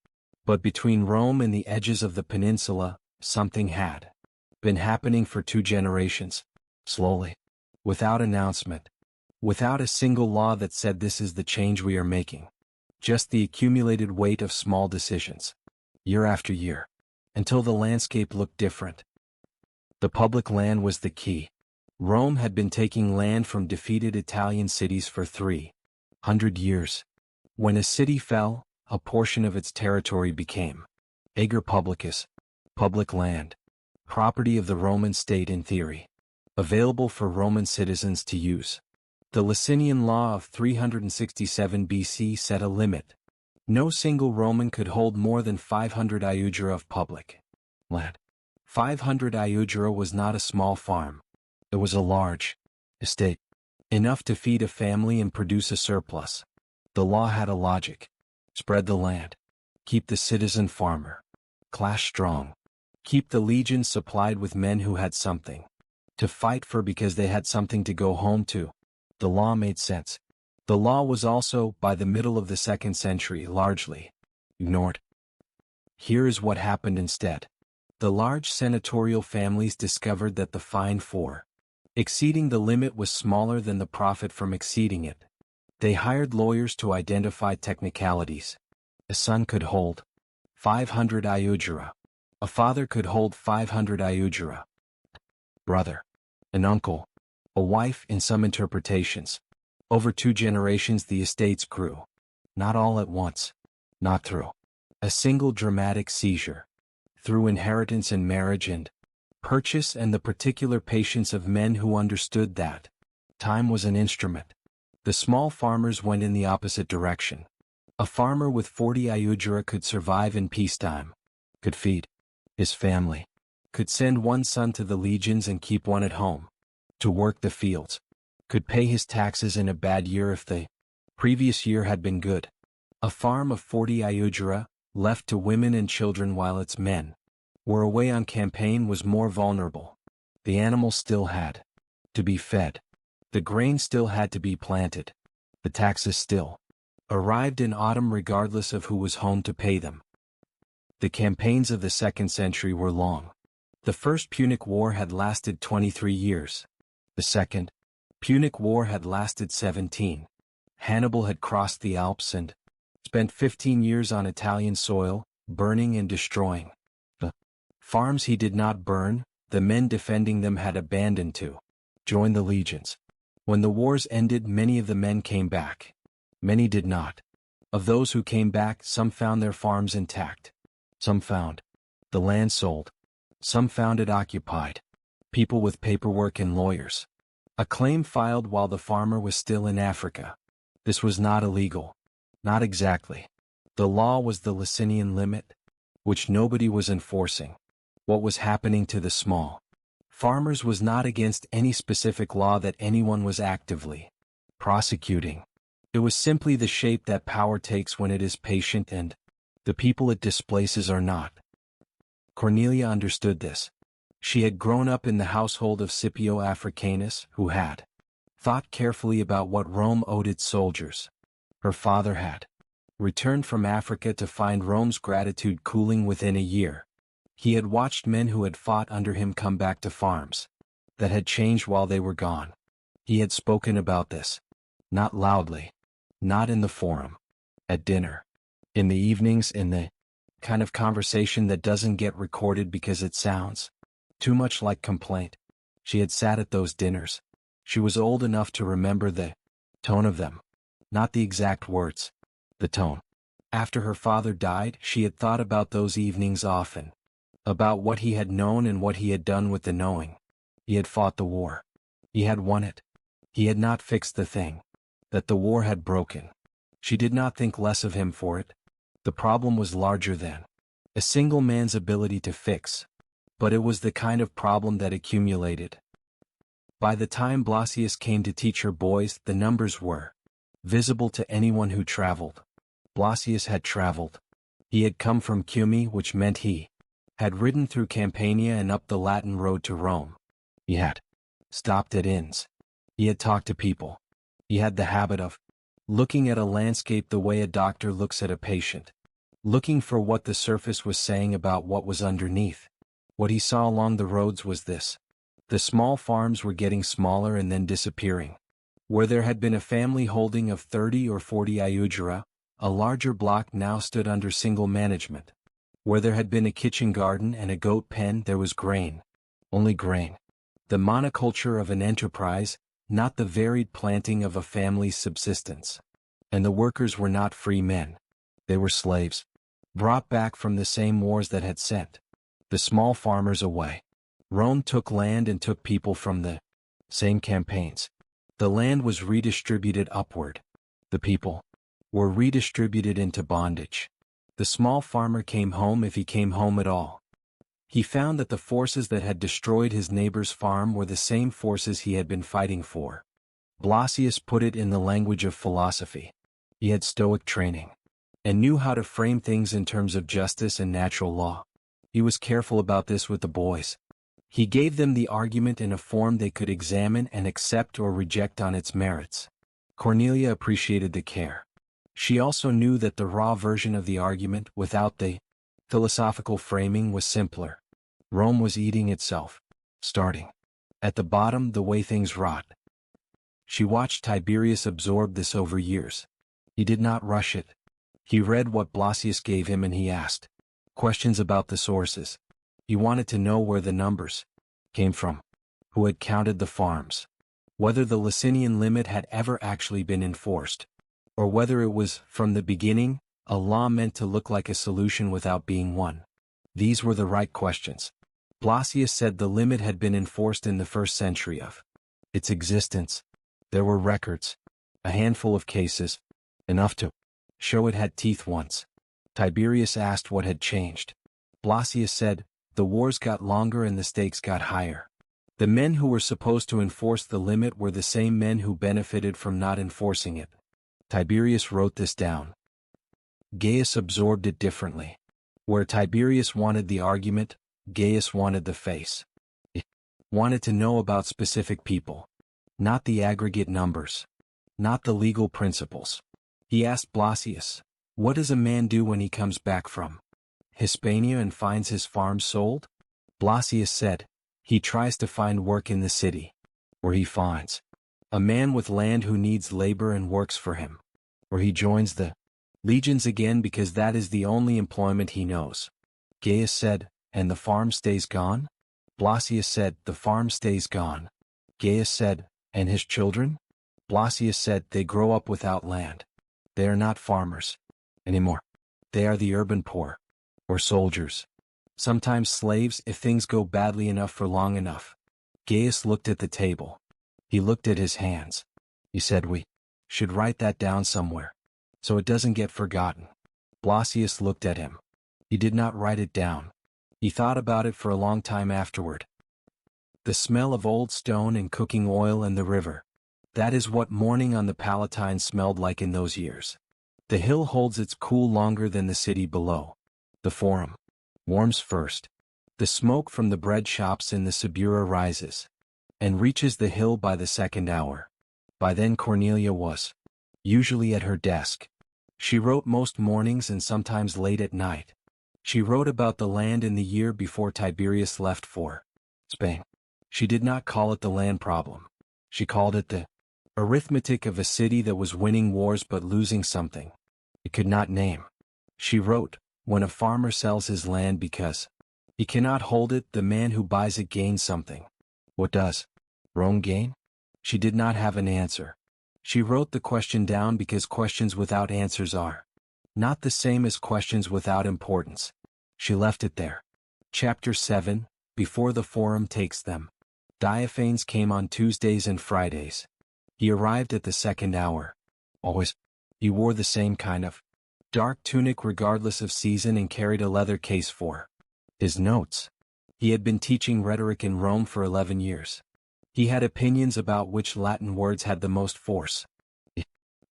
But between Rome and the edges of the peninsula, something had been happening for 2 generations, slowly, without announcement, without a single law that said this is the change we are making. Just the accumulated weight of small decisions, year after year, until the landscape looked different. The public land was the key. Rome had been taking land from defeated Italian cities for 300 years. When a city fell, a portion of its territory became ager publicus, public land, property of the Roman state in theory, available for Roman citizens to use. The Licinian law of 367 BC set a limit. No single Roman could hold more than 500 iugera of public land. 500 iugera was not a small farm. It was a large estate, enough to feed a family and produce a surplus. The law had a logic. Spread the land. Keep the citizen farmer class strong. Keep the legions supplied with men who had something to fight for because they had something to go home to. The law made sense. The law was also, by the middle of the 2nd century, largely ignored. Here is what happened instead. The large senatorial families discovered that the fine for exceeding the limit was smaller than the profit from exceeding it. They hired lawyers to identify technicalities. A son could hold 500 iugera. A father could hold 500 iugera. Brother. An uncle. A wife in some interpretations. Over 2 generations the estates grew. Not all at once. Not through a single dramatic seizure. Through inheritance and marriage and purchase and the particular patience of men who understood that time was an instrument. The small farmers went in the opposite direction. A farmer with 40 iugera could survive in peacetime, could feed his family, could send one son to the legions and keep one at home to work the fields, could pay his taxes in a bad year if the previous year had been good. A farm of 40 iugera, left to women and children while its men were away on campaign, was more vulnerable. The animals still had to be fed. The grain still had to be planted. The taxes still arrived in autumn regardless of who was home to pay them. The campaigns of the 2nd century were long. The First Punic War had lasted 23 years. The Second Punic War had lasted 17. Hannibal had crossed the Alps and spent 15 years on Italian soil, burning and destroying the farms he did not burn. The men defending them had abandoned to join the legions. When the wars ended, many of the men came back. Many did not. Of those who came back, some found their farms intact. Some found the land sold. Some found it occupied. People with paperwork and lawyers. A claim filed while the farmer was still in Africa. This was not illegal. Not exactly. The law was the Licinian limit, which nobody was enforcing. What was happening to the small farmers was not against any specific law that anyone was actively prosecuting. It was simply the shape that power takes when it is patient and the people it displaces are not. Cornelia understood this. She had grown up in the household of Scipio Africanus, who had thought carefully about what Rome owed its soldiers. Her father had returned from Africa to find Rome's gratitude cooling within a year. He had watched men who had fought under him come back to farms that had changed while they were gone. He had spoken about this. Not loudly. Not in the forum. At dinner. In the evenings, in the kind of conversation that doesn't get recorded because it sounds too much like complaint. She had sat at those dinners. She was old enough to remember the tone of them. Not the exact words. The tone. After her father died, she had thought about those evenings often. About what he had known and what he had done with the knowing. He had fought the war. He had won it. He had not fixed the thing that the war had broken. She did not think less of him for it. The problem was larger than a single man's ability to fix. But it was the kind of problem that accumulated. By the time Blasius came to teach her boys, the numbers were visible to anyone who traveled. Blasius had traveled. He had come from Cumae, which meant he had ridden through Campania and up the Latin road to Rome. He had stopped at inns. He had talked to people. He had the habit of looking at a landscape the way a doctor looks at a patient, looking for what the surface was saying about what was underneath. What he saw along the roads was this. The small farms were getting smaller and then disappearing. Where there had been a family holding of 30 or 40 iugera, a larger block now stood under single management. Where there had been a kitchen garden and a goat pen, there was grain. Only grain. The monoculture of an enterprise, not the varied planting of a family's subsistence. And the workers were not free men. They were slaves, brought back from the same wars that had sent the small farmers away. Rome took land and took people from the same campaigns. The land was redistributed upward. The people were redistributed into bondage. The small farmer came home if he came home at all. He found that the forces that had destroyed his neighbor's farm were the same forces he had been fighting for. Blasius put it in the language of philosophy. He had Stoic training and knew how to frame things in terms of justice and natural law. He was careful about this with the boys. He gave them the argument in a form they could examine and accept or reject on its merits. Cornelia appreciated the care. She also knew that the raw version of the argument, without the philosophical framing, was simpler. Rome was eating itself, starting at the bottom the way things rot. She watched Tiberius absorb this over years. He did not rush it. He read what Blasius gave him and he asked questions about the sources. He wanted to know where the numbers came from, who had counted the farms, whether the Licinian limit had ever actually been enforced, or whether it was, from the beginning, a law meant to look like a solution without being one. These were the right questions. Blasius said the limit had been enforced in the first century of its existence. There were records, a handful of cases, enough to show it had teeth once. Tiberius asked what had changed. Blasius said, the wars got longer and the stakes got higher. The men who were supposed to enforce the limit were the same men who benefited from not enforcing it. Tiberius wrote this down. Gaius absorbed it differently. Where Tiberius wanted the argument, Gaius wanted the face. He wanted to know about specific people, not the aggregate numbers, not the legal principles. He asked Blasius, what does a man do when he comes back from Hispania and finds his farm sold? Blasius said, he tries to find work in the city, where he finds a man with land who needs labor and works for him, where he joins the legions again because that is the only employment he knows. Gaius said, and the farm stays gone? Blasius said, the farm stays gone. Gaius said, and his children? Blasius said, they grow up without land. They are not farmers anymore. They are the urban poor, or soldiers. Sometimes slaves if things go badly enough for long enough. Gaius looked at the table. He looked at his hands. He said, "We should write that down somewhere, so it doesn't get forgotten." Blasius looked at him. He did not write it down. He thought about it for a long time afterward. The smell of old stone and cooking oil and the river. That is what morning on the Palatine smelled like in those years. The hill holds its cool longer than the city below. The Forum warms first. The smoke from the bread shops in the Suburra rises and reaches the hill by the second hour. By then Cornelia was usually at her desk. She wrote most mornings and sometimes late at night. She wrote about the land in the year before Tiberius left for Spain. She did not call it the land problem. She called it the arithmetic of a city that was winning wars but losing something it could not name. She wrote, when a farmer sells his land because he cannot hold it, the man who buys it gains something. What does Rome gain? She did not have an answer. She wrote the question down because questions without answers are not the same as questions without importance. She left it there. Chapter 7, Before the Forum takes them. Diophanes came on Tuesdays and Fridays. He arrived at the second hour. Always. He wore the same kind of dark tunic regardless of season and carried a leather case for his notes. He had been teaching rhetoric in Rome for 11 years. He had opinions about which Latin words had the most force. He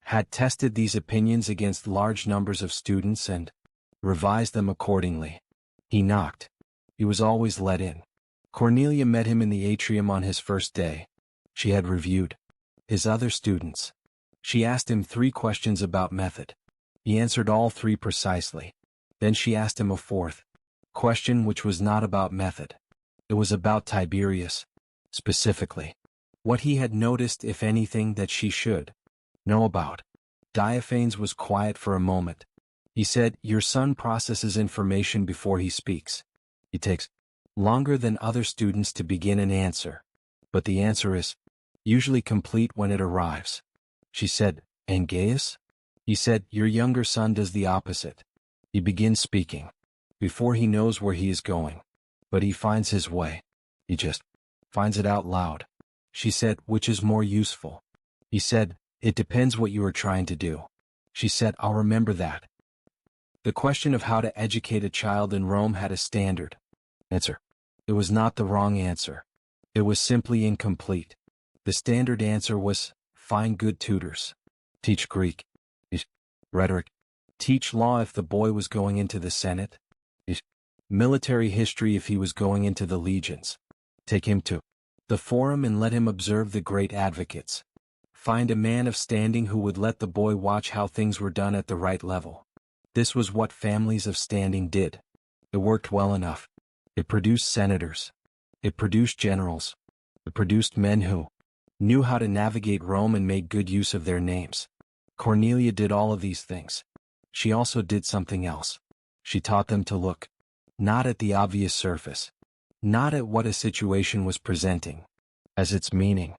had tested these opinions against large numbers of students and revised them accordingly. He knocked. He was always let in. Cornelia met him in the atrium on his first day. She had reviewed his other students. She asked him 3 questions about method. He answered all 3 precisely. Then she asked him a 4th question which was not about method. It was about Tiberius, specifically. What he had noticed, if anything, that she should know about. Diophanes was quiet for a moment. He said, "Your son processes information before he speaks. It takes longer than other students to begin an answer, but the answer is usually complete when it arrives." She said, "And Gaius?" He said, "Your younger son does the opposite. He begins speaking before he knows where he is going, but he finds his way. He just finds it out loud." She said, "Which is more useful?" He said, "It depends what you are trying to do." She said, "I'll remember that." The question of how to educate a child in Rome had a standard answer. It was not the wrong answer. It was simply incomplete. The standard answer was, find good tutors. Teach Greek. Teach rhetoric. Teach law if the boy was going into the Senate. Teach military history if he was going into the legions. Take him to the Forum and let him observe the great advocates. Find a man of standing who would let the boy watch how things were done at the right level. This was what families of standing did. It worked well enough. It produced senators. It produced generals. It produced men who knew how to navigate Rome and made good use of their names. Cornelia did all of these things. She also did something else. She taught them to look not at the obvious surface, not at what a situation was presenting as its meaning,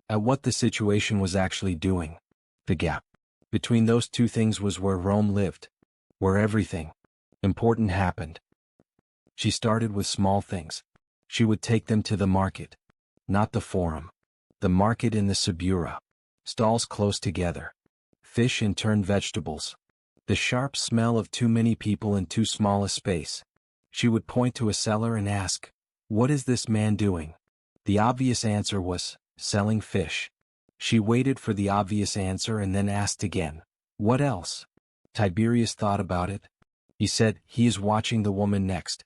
at what the situation was actually doing. The gap between those two things was where Rome lived, where everything important happened. She started with small things. She would take them to the market, not the Forum. The market in the Suburra. Stalls close together. Fish and turned vegetables. The sharp smell of too many people in too small a space. She would point to a seller and ask, "What is this man doing?" The obvious answer was, selling fish. She waited for the obvious answer and then asked again, "What else?" Tiberius thought about it. He said, "He is watching the woman next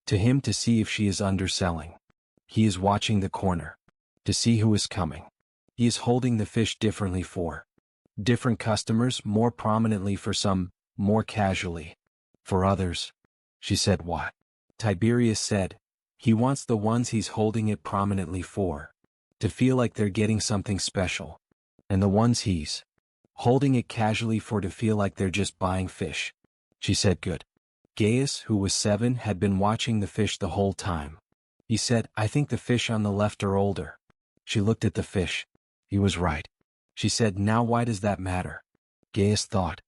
to him to see if she is underselling. He is watching the corner to see who is coming. He is holding the fish differently for different customers, more prominently for some, more casually for others." She said, "What?" Tiberius said, "He wants the ones he's holding it prominently for to feel like they're getting something special, and the ones he's holding it casually for to feel like they're just buying fish." She said, "Good." Gaius, who was 7, had been watching the fish the whole time. He said, "I think the fish on the left are older." She looked at the fish. He was right. She said, "Now why does that matter?" Gaius thought.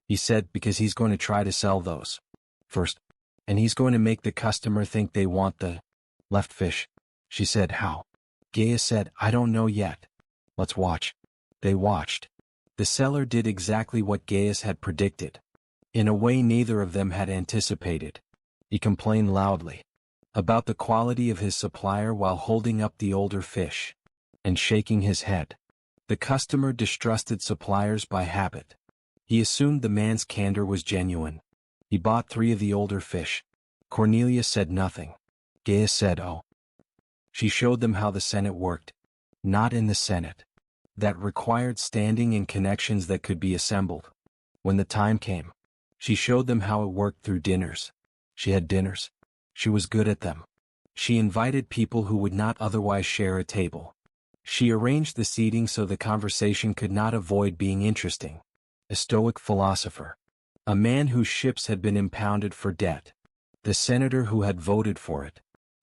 He said, "Because he's going to try to sell those first, and he's going to make the customer think they want the left fish." She said, "How?" Gaius said, "I don't know yet." Let's watch. They watched. The seller did exactly what Gaius had predicted. In a way neither of them had anticipated. He complained loudly about the quality of his supplier while holding up the older fish and shaking his head. The customer distrusted suppliers by habit. He assumed the man's candor was genuine. He bought 3 of the older fish. Cornelia said nothing. Gaius said, "Oh." She showed them how the Senate worked. Not in the Senate. That required standing and connections that could be assembled. When the time came, she showed them how it worked through dinners. She had dinners. She was good at them. She invited people who would not otherwise share a table. She arranged the seating so the conversation could not avoid being interesting. A Stoic philosopher. A man whose ships had been impounded for debt. The senator who had voted for it.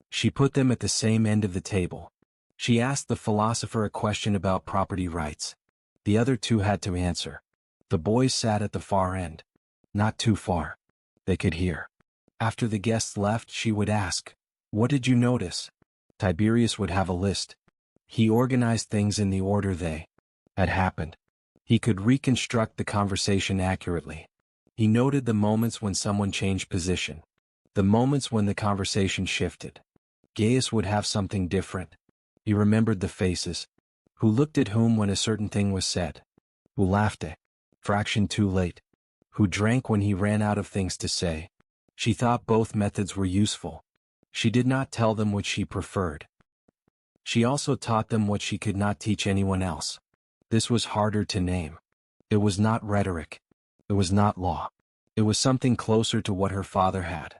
She put them at the same end of the table. She asked the philosopher a question about property rights. The other 2 had to answer. The boys sat at the far end. Not too far. They could hear. After the guests left, she would ask, "What did you notice?" Tiberius would have a list. He organized things in the order they had happened. He could reconstruct the conversation accurately. He noted the moments when someone changed position. The moments when the conversation shifted. Gaius would have something different. He remembered the faces. Who looked at whom when a certain thing was said. Who laughed a fraction too late. Who drank when he ran out of things to say. She thought both methods were useful. She did not tell them which she preferred. She also taught them what she could not teach anyone else. This was harder to name. It was not rhetoric. It was not law. It was something closer to what her father had.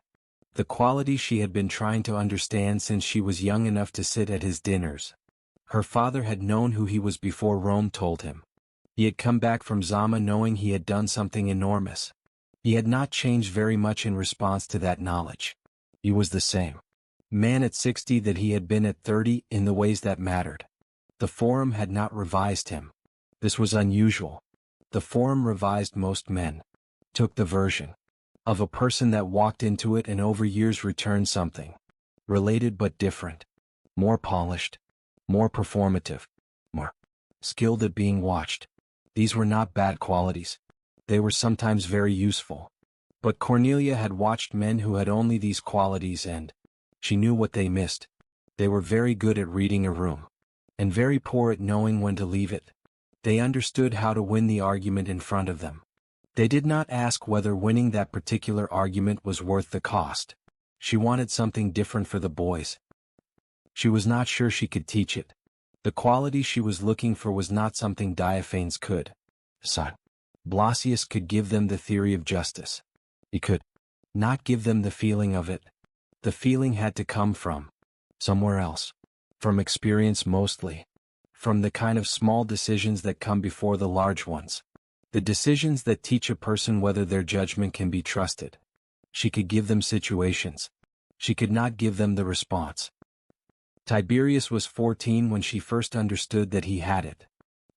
The quality she had been trying to understand since she was young enough to sit at his dinners. Her father had known who he was before Rome told him. He had come back from Zama knowing he had done something enormous. He had not changed very much in response to that knowledge. He was the same man at 60 that he had been at 30 in the ways that mattered. The Forum had not revised him. This was unusual. The Forum revised most men. Took the version of a person that walked into it and over years returned something. Related but different. More polished. More performative. More skilled at being watched. These were not bad qualities. They were sometimes very useful. But Cornelia had watched men who had only these qualities and she knew what they missed. They were very good at reading a room. And very poor at knowing when to leave it. They understood how to win the argument in front of them. They did not ask whether winning that particular argument was worth the cost. She wanted something different for the boys. She was not sure she could teach it. The quality she was looking for was not something Diophanes could. Son. Blasius could give them the theory of justice. He could not give them the feeling of it. The feeling had to come from somewhere else. From experience mostly. From the kind of small decisions that come before the large ones. The decisions that teach a person whether their judgment can be trusted. She could give them situations. She could not give them the response. Tiberius was 14 when she first understood that he had it.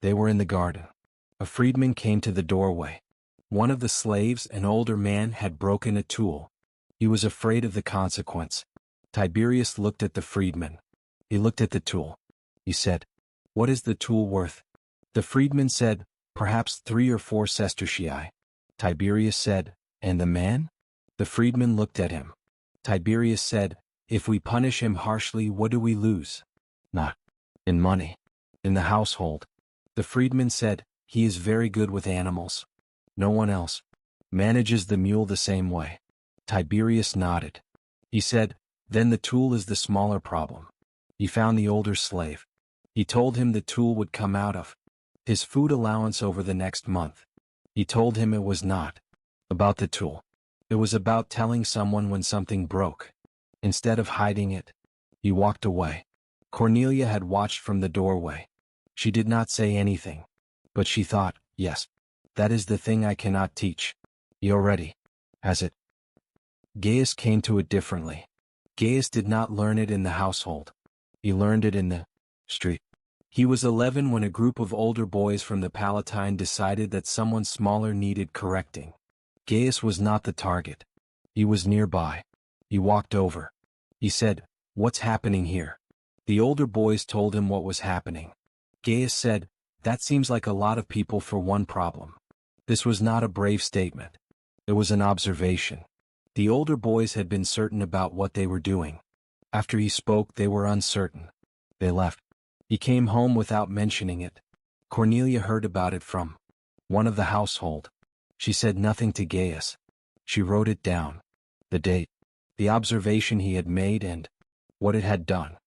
They were in the garden. A freedman came to the doorway. One of the slaves, an older man, had broken a tool. He was afraid of the consequence. Tiberius looked at the freedman. He looked at the tool. He said, "What is the tool worth?" The freedman said, "Perhaps 3 or 4 sestertii." Tiberius said, "And the man?" The freedman looked at him. Tiberius said, "If we punish him harshly, what do we lose?" "Not in money. In the household." The freedman said, "He is very good with animals. No one else manages the mule the same way." Tiberius nodded. He said, "Then the tool is the smaller problem." He found the older slave. He told him the tool would come out of his food allowance over the next month. He told him it was not about the tool. It was about telling someone when something broke. Instead of hiding it, he walked away. Cornelia had watched from the doorway. She did not say anything. But she thought, yes, that is the thing I cannot teach. He already has it. Gaius came to it differently. Gaius did not learn it in the household. He learned it in the street. He was 11 when a group of older boys from the Palatine decided that someone smaller needed correcting. Gaius was not the target. He was nearby. He walked over. He said, "What's happening here?" The older boys told him what was happening. Gaius said, "That seems like a lot of people for one problem." This was not a brave statement. It was an observation. The older boys had been certain about what they were doing. After he spoke, they were uncertain. They left. He came home without mentioning it. Cornelia heard about it from one of the household. She said nothing to Gaius. She wrote it down. The date, the observation he had made, and what it had done.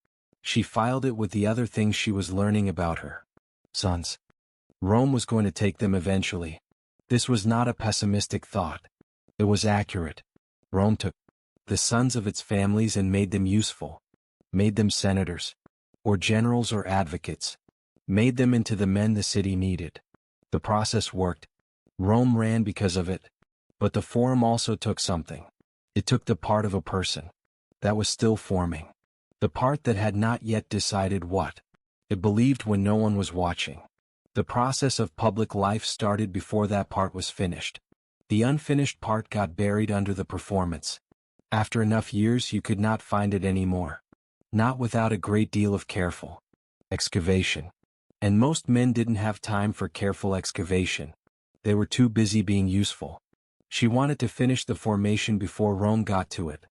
She filed it with the other things she was learning about her sons. Rome was going to take them eventually. This was not a pessimistic thought. It was accurate. Rome took the sons of its families and made them useful. Made them senators, or generals or advocates. Made them into the men the city needed. The process worked. Rome ran because of it. But the forum also took something. It took the part of a person that was still forming. The part that had not yet decided what it believed when no one was watching. The process of public life started before that part was finished. The unfinished part got buried under the performance. After enough years you could not find it anymore. Not without a great deal of careful excavation. And most men didn't have time for careful excavation. They were too busy being useful. She wanted to finish the formation before Rome got to it.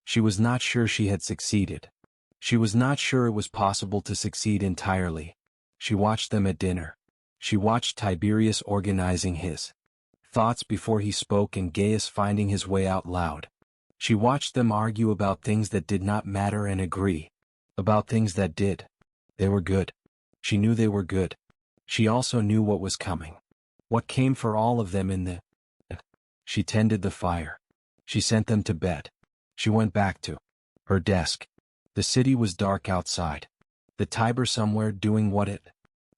She was not sure she had succeeded. She was not sure it was possible to succeed entirely. She watched them at dinner. She watched Tiberius organizing his thoughts before he spoke and Gaius finding his way out loud. She watched them argue about things that did not matter and agree about things that did. They were good. She knew they were good. She also knew what was coming. What came for all of them in the... She tended the fire. She sent them to bed. She went back to her desk. The city was dark outside. The Tiber somewhere doing what it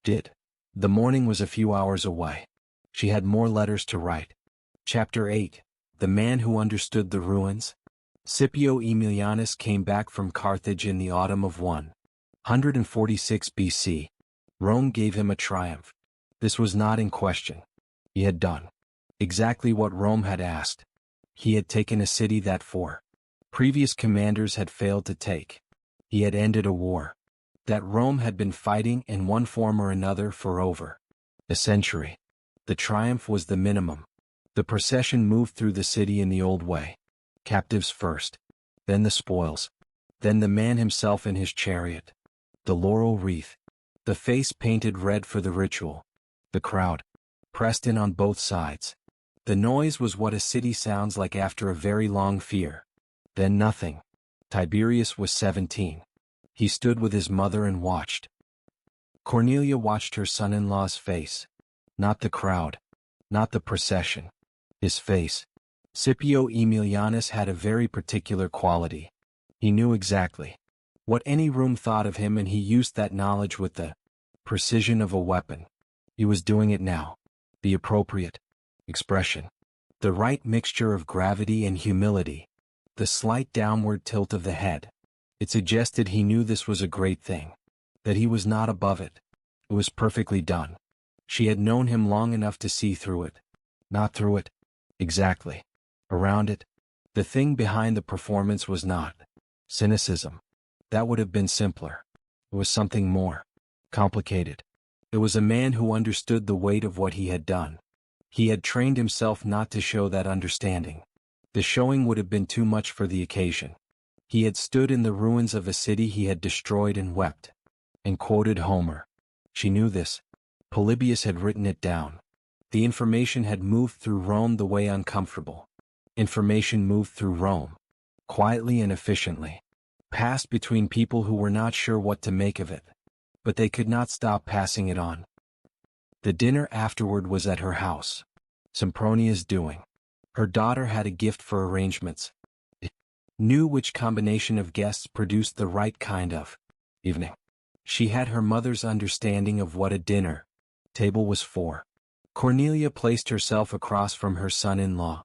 did. The morning was a few hours away. She had more letters to write. Chapter 8. The Man Who Understood the Ruins. Scipio Aemilianus came back from Carthage in the autumn of 146 BC. Rome gave him a triumph. This was not in question. He had done exactly what Rome had asked. He had taken a city that four previous commanders had failed to take. He had ended a war that Rome had been fighting in one form or another for over a century. The triumph was the minimum. The procession moved through the city in the old way. Captives first, then the spoils, then the man himself in his chariot, the laurel wreath, the face painted red for the ritual, the crowd, pressed in on both sides. The noise was what a city sounds like after a very long fear. Then nothing. Tiberius was 17. He stood with his mother and watched. Cornelia watched her son-in-law's face. Not the crowd. Not the procession. His face. Scipio Aemilianus had a very particular quality. He knew exactly what any room thought of him and he used that knowledge with the precision of a weapon. He was doing it now. The appropriate expression. The right mixture of gravity and humility. The slight downward tilt of the head. It suggested he knew this was a great thing. That he was not above it. It was perfectly done. She had known him long enough to see through it. Not through it. Exactly. Around it. The thing behind the performance was not cynicism. That would have been simpler. It was something more complicated. It was a man who understood the weight of what he had done. He had trained himself not to show that understanding. The showing would have been too much for the occasion. He had stood in the ruins of a city he had destroyed and wept. And quoted Homer. She knew this. Polybius had written it down. The information had moved through Rome the way uncomfortable. Information moved through Rome. Quietly and efficiently. Passed between people who were not sure what to make of it. But they could not stop passing it on. The dinner afterward was at her house. Sempronia's doing. Her daughter had a gift for arrangements. Knew which combination of guests produced the right kind of evening. She had her mother's understanding of what a dinner table was for. Cornelia placed herself across from her son-in-law.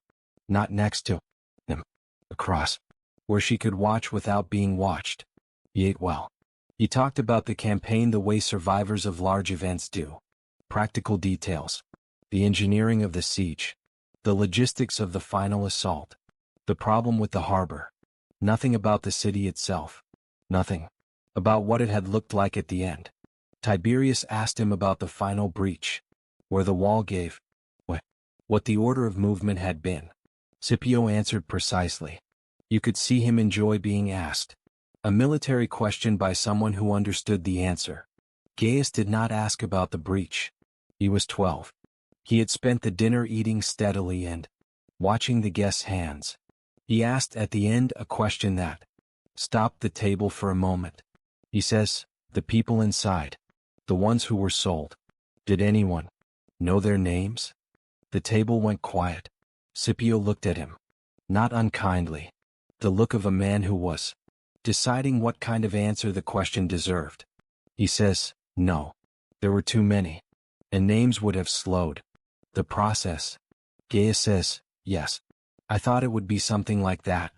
Not next to him. Across. Where she could watch without being watched. He ate well. He talked about the campaign the way survivors of large events do. Practical details. The engineering of the siege. The logistics of the final assault. The problem with the harbor. Nothing about the city itself. Nothing about what it had looked like at the end. Tiberius asked him about the final breach, where the wall gave, what the order of movement had been. Scipio answered precisely. You could see him enjoy being asked a military question by someone who understood the answer. Gaius did not ask about the breach. He was 12. He had spent the dinner eating steadily and watching the guests' hands. He asked at the end a question that stopped the table for a moment. He says, the people inside, the ones who were sold, did anyone know their names? The table went quiet. Scipio looked at him, not unkindly, the look of a man who was deciding what kind of answer the question deserved. He says, no. There were too many, and names would have slowed the process. Gaius says, yes. I thought it would be something like that.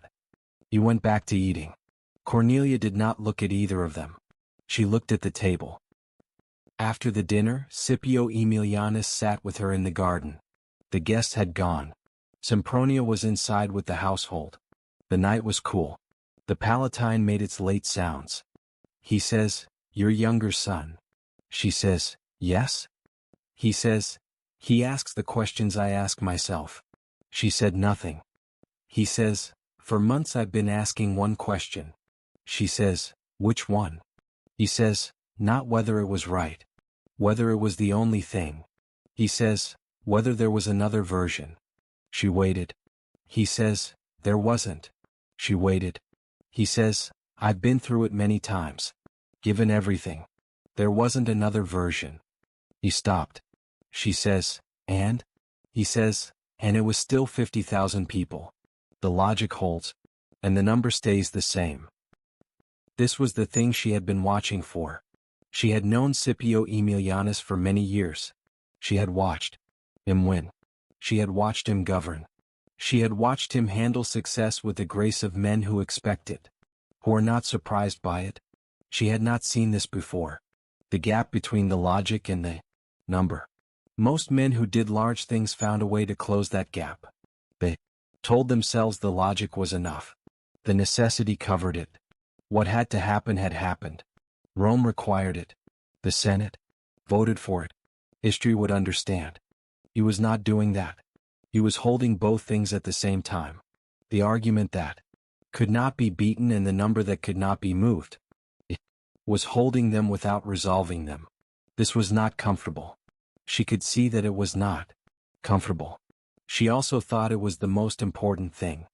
He went back to eating. Cornelia did not look at either of them. She looked at the table. After the dinner, Scipio Aemilianus sat with her in the garden. The guests had gone. Sempronia was inside with the household. The night was cool. The Palatine made its late sounds. He says, your younger son. She says, yes. He says, he asks the questions I ask myself. She said nothing. He says, for months I've been asking one question. She says, which one? He says, not whether it was right. Whether it was the only thing. He says, whether there was another version. She waited. He says, there wasn't. She waited. He says, I've been through it many times. Given everything. There wasn't another version. He stopped. She says, and? He says, and it was still 50,000 people. The logic holds. And the number stays the same. This was the thing she had been watching for. She had known Scipio Aemilianus for many years. She had watched him win. She had watched him govern. She had watched him handle success with the grace of men who expect it, who are not surprised by it. She had not seen this before. The gap between the logic and the number. Most men who did large things found a way to close that gap. They told themselves the logic was enough. The necessity covered it. What had to happen had happened. Rome required it. The Senate voted for it. History would understand. He was not doing that. He was holding both things at the same time. The argument that could not be beaten and the number that could not be moved. It was holding them without resolving them. This was not comfortable. She could see that it was not comfortable. She also thought it was the most important thing.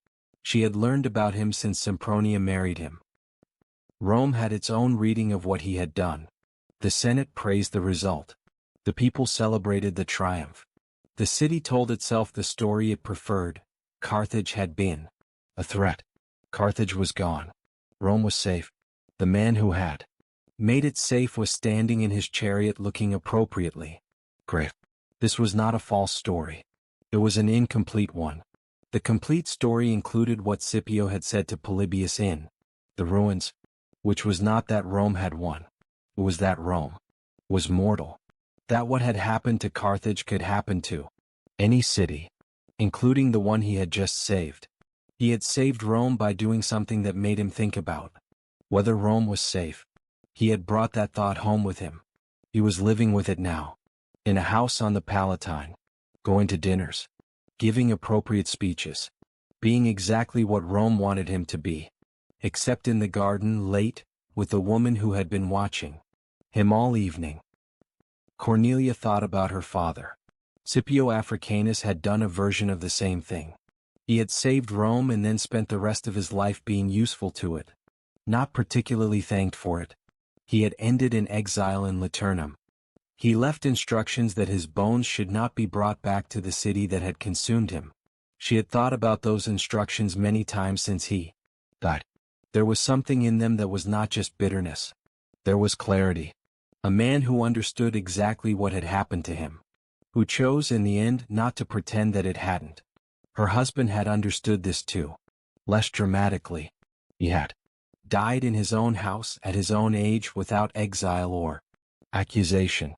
She had learned about him since Sempronia married him. Rome had its own reading of what he had done. The Senate praised the result. The people celebrated the triumph. The city told itself the story it preferred. Carthage had been a threat. Carthage was gone. Rome was safe. The man who had made it safe was standing in his chariot looking appropriately great. This was not a false story. It was an incomplete one. The complete story included what Scipio had said to Polybius in the ruins, which was not that Rome had won. It was that Rome was mortal. That what had happened to Carthage could happen to any city, including the one he had just saved. He had saved Rome by doing something that made him think about whether Rome was safe. He had brought that thought home with him. He was living with it now. In a house on the Palatine, going to dinners, giving appropriate speeches, being exactly what Rome wanted him to be, except in the garden late, with the woman who had been watching him all evening. Cornelia thought about her father. Scipio Africanus had done a version of the same thing. He had saved Rome and then spent the rest of his life being useful to it, not particularly thanked for it. He had ended in exile in Liternum. He left instructions that his bones should not be brought back to the city that had consumed him. She had thought about those instructions many times since he died. There was something in them that was not just bitterness. There was clarity. A man who understood exactly what had happened to him. Who chose in the end not to pretend that it hadn't. Her husband had understood this too. Less dramatically. He had died in his own house at his own age without exile or accusation.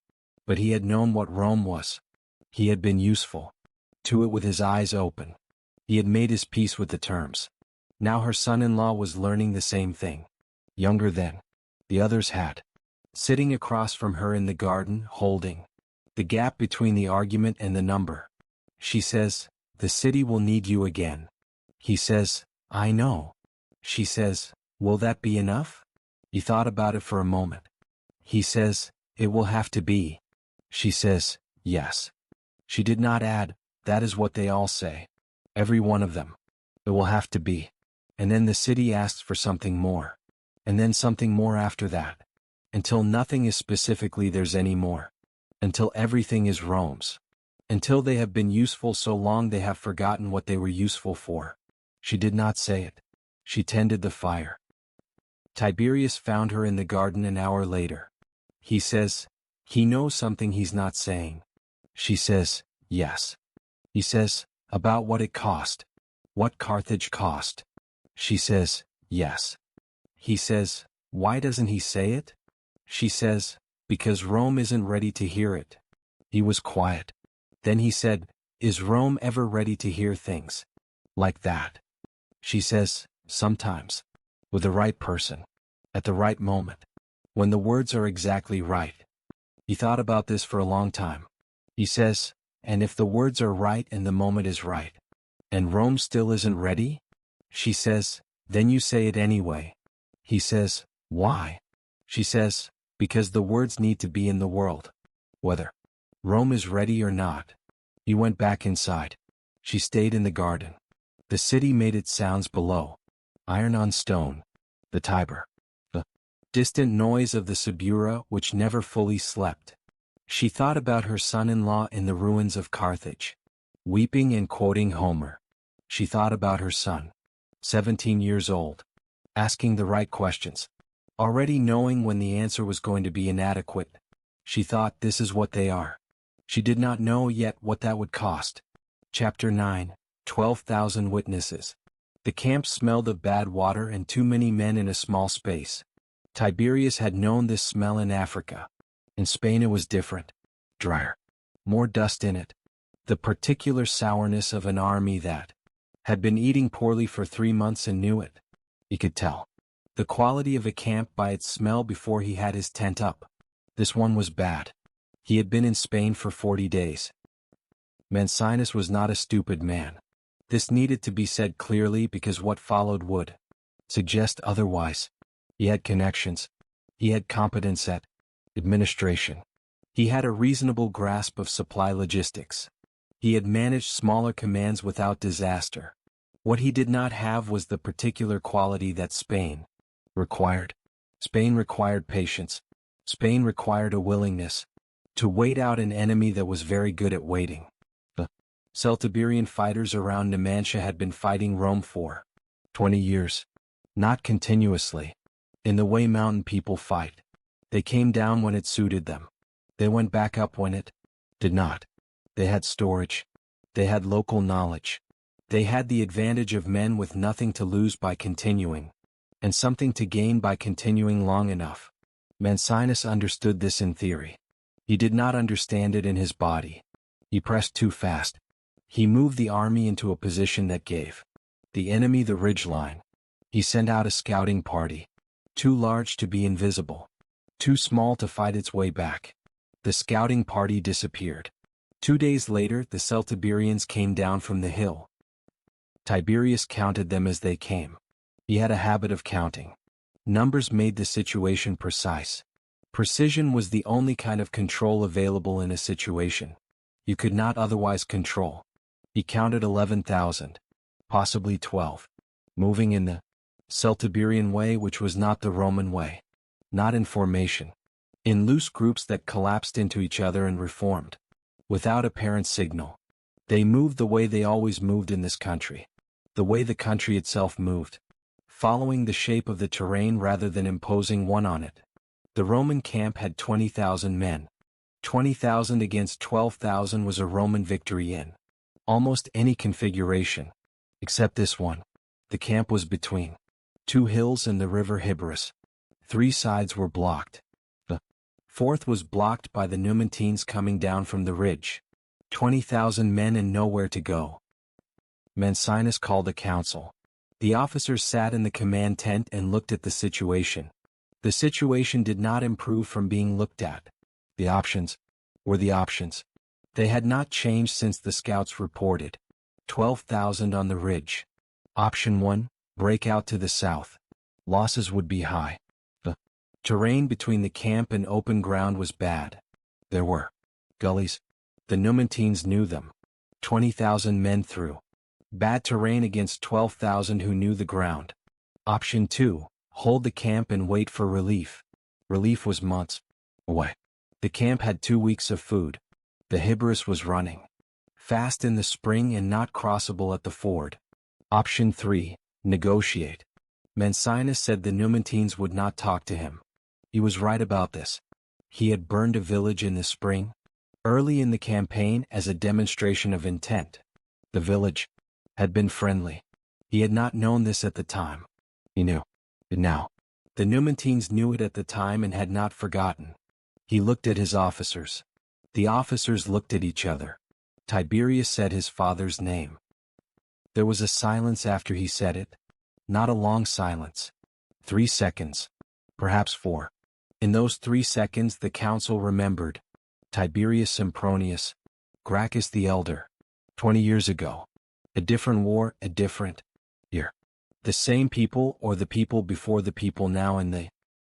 But he had known what Rome was. He had been useful to it with his eyes open. He had made his peace with the terms. Now her son-in-law was learning the same thing. Younger than the others had. sitting across from her in the garden, holding the gap between the argument and the number. She says, "The city will need you again." He says, "I know." She says, "Will that be enough?" He thought about it for a moment. He says, "It will have to be." She says, "Yes." She did not add, "That is what they all say. Every one of them. It will have to be." And then the city asks for something more. And then something more after that. Until nothing is specifically theirs anymore. Until everything is Rome's. Until they have been useful so long they have forgotten what they were useful for. She did not say it. She tended the fire. Tiberius found her in the garden an hour later. He says, he knows something he's not saying. She says, "Yes." He says, "About what it cost. What Carthage cost." She says, "Yes." He says, "Why doesn't he say it?" She says, "Because Rome isn't ready to hear it." He was quiet. Then he said, "Is Rome ever ready to hear things like that?" She says, "Sometimes. With the right person. At the right moment. When the words are exactly right." He thought about this for a long time. He says, "And if the words are right and the moment is right, and Rome still isn't ready?" She says, "Then you say it anyway." He says, "Why?" She says, "Because the words need to be in the world. Whether Rome is ready or not." He went back inside. She stayed in the garden. The city made its sounds below. Iron on stone. The Tiber. The distant noise of the Subura which never fully slept. She thought about her son-in-law in the ruins of Carthage. Weeping and quoting Homer. She thought about her son. 17 years old. Asking the right questions. Already knowing when the answer was going to be inadequate. She thought, this is what they are. She did not know yet what that would cost. Chapter 9, 12,000 witnesses. The camp smelled of bad water and too many men in a small space. Tiberius had known this smell in Africa. In Spain it was different. Drier. More dust in it. The particular sourness of an army that had been eating poorly for 3 months and knew it. He could tell the quality of a camp by its smell before he had his tent up. This one was bad. He had been in Spain for 40 days. Mancinus was not a stupid man. This needed to be said clearly because what followed would suggest otherwise. He had connections. He had competence at administration. He had a reasonable grasp of supply logistics. He had managed smaller commands without disaster. What he did not have was the particular quality that Spain required. Spain required patience. Spain required a willingness to wait out an enemy that was very good at waiting. The Celtiberian fighters around Numantia had been fighting Rome for 20 years. Not continuously. In the way mountain people fight. They came down when it suited them. They went back up when it did not. They had storage. They had local knowledge. They had the advantage of men with nothing to lose by continuing, and something to gain by continuing long enough. Mancinus understood this in theory. He did not understand it in his body. He pressed too fast. He moved the army into a position that gave the enemy the ridgeline. He sent out a scouting party. Too large to be invisible. Too small to fight its way back. The scouting party disappeared. 2 days later the Celtiberians came down from the hill. Tiberius counted them as they came. He had a habit of counting. Numbers made the situation precise. Precision was the only kind of control available in a situation you could not otherwise control. He counted 11,000, possibly 12, moving in the Celtiberian way, which was not the Roman way. Not in formation. In loose groups that collapsed into each other and reformed. Without apparent signal. They moved the way they always moved in this country. The way the country itself moved. Following the shape of the terrain rather than imposing one on it. The Roman camp had 20,000 men. 20,000 against 12,000 was a Roman victory in almost any configuration. Except this one. The camp was between 2 hills and the river Hebrus. 3 sides were blocked. The 4th was blocked by the Numantines coming down from the ridge. 20,000 men and nowhere to go. Mancinus called a council. The officers sat in the command tent and looked at the situation. The situation did not improve from being looked at. The options were the options. They had not changed since the scouts reported. 12,000 on the ridge. Option 1, break out to the south. Losses would be high. The terrain between the camp and open ground was bad. There were gullies. The Numantines knew them. 20,000 men through. Bad terrain against 12,000 who knew the ground. Option 2, hold the camp and wait for relief. Relief was months away. The camp had 2 weeks of food. The Hebrus was running fast in the spring and not crossable at the ford. Option 3, negotiate. Mancinus said the Numantines would not talk to him. He was right about this. He had burned a village in the spring, early in the campaign, as a demonstration of intent. The village had been friendly. He had not known this at the time. He knew it now. The Numantines knew it at the time and had not forgotten. He looked at his officers. The officers looked at each other. Tiberius said his father's name. There was a silence after he said it. Not a long silence. 3 seconds. Perhaps 4. In those 3 seconds the council remembered. Tiberius Sempronius. Gracchus the Elder. 20 years ago. A different war, a different year. The same people or the people before the people now in the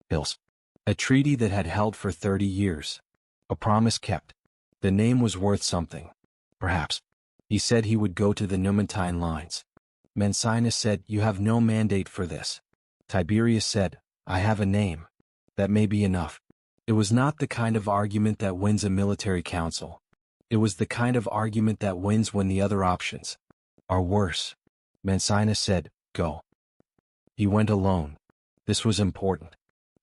hills. A treaty that had held for 30 years. A promise kept. The name was worth something. Perhaps. He said he would go to the Numantine lines. Mancinus said, you have no mandate for this. Tiberius said, I have a name. That may be enough. It was not the kind of argument that wins a military council. It was the kind of argument that wins when the other options are worse. Mancinus said, go. He went alone. This was important.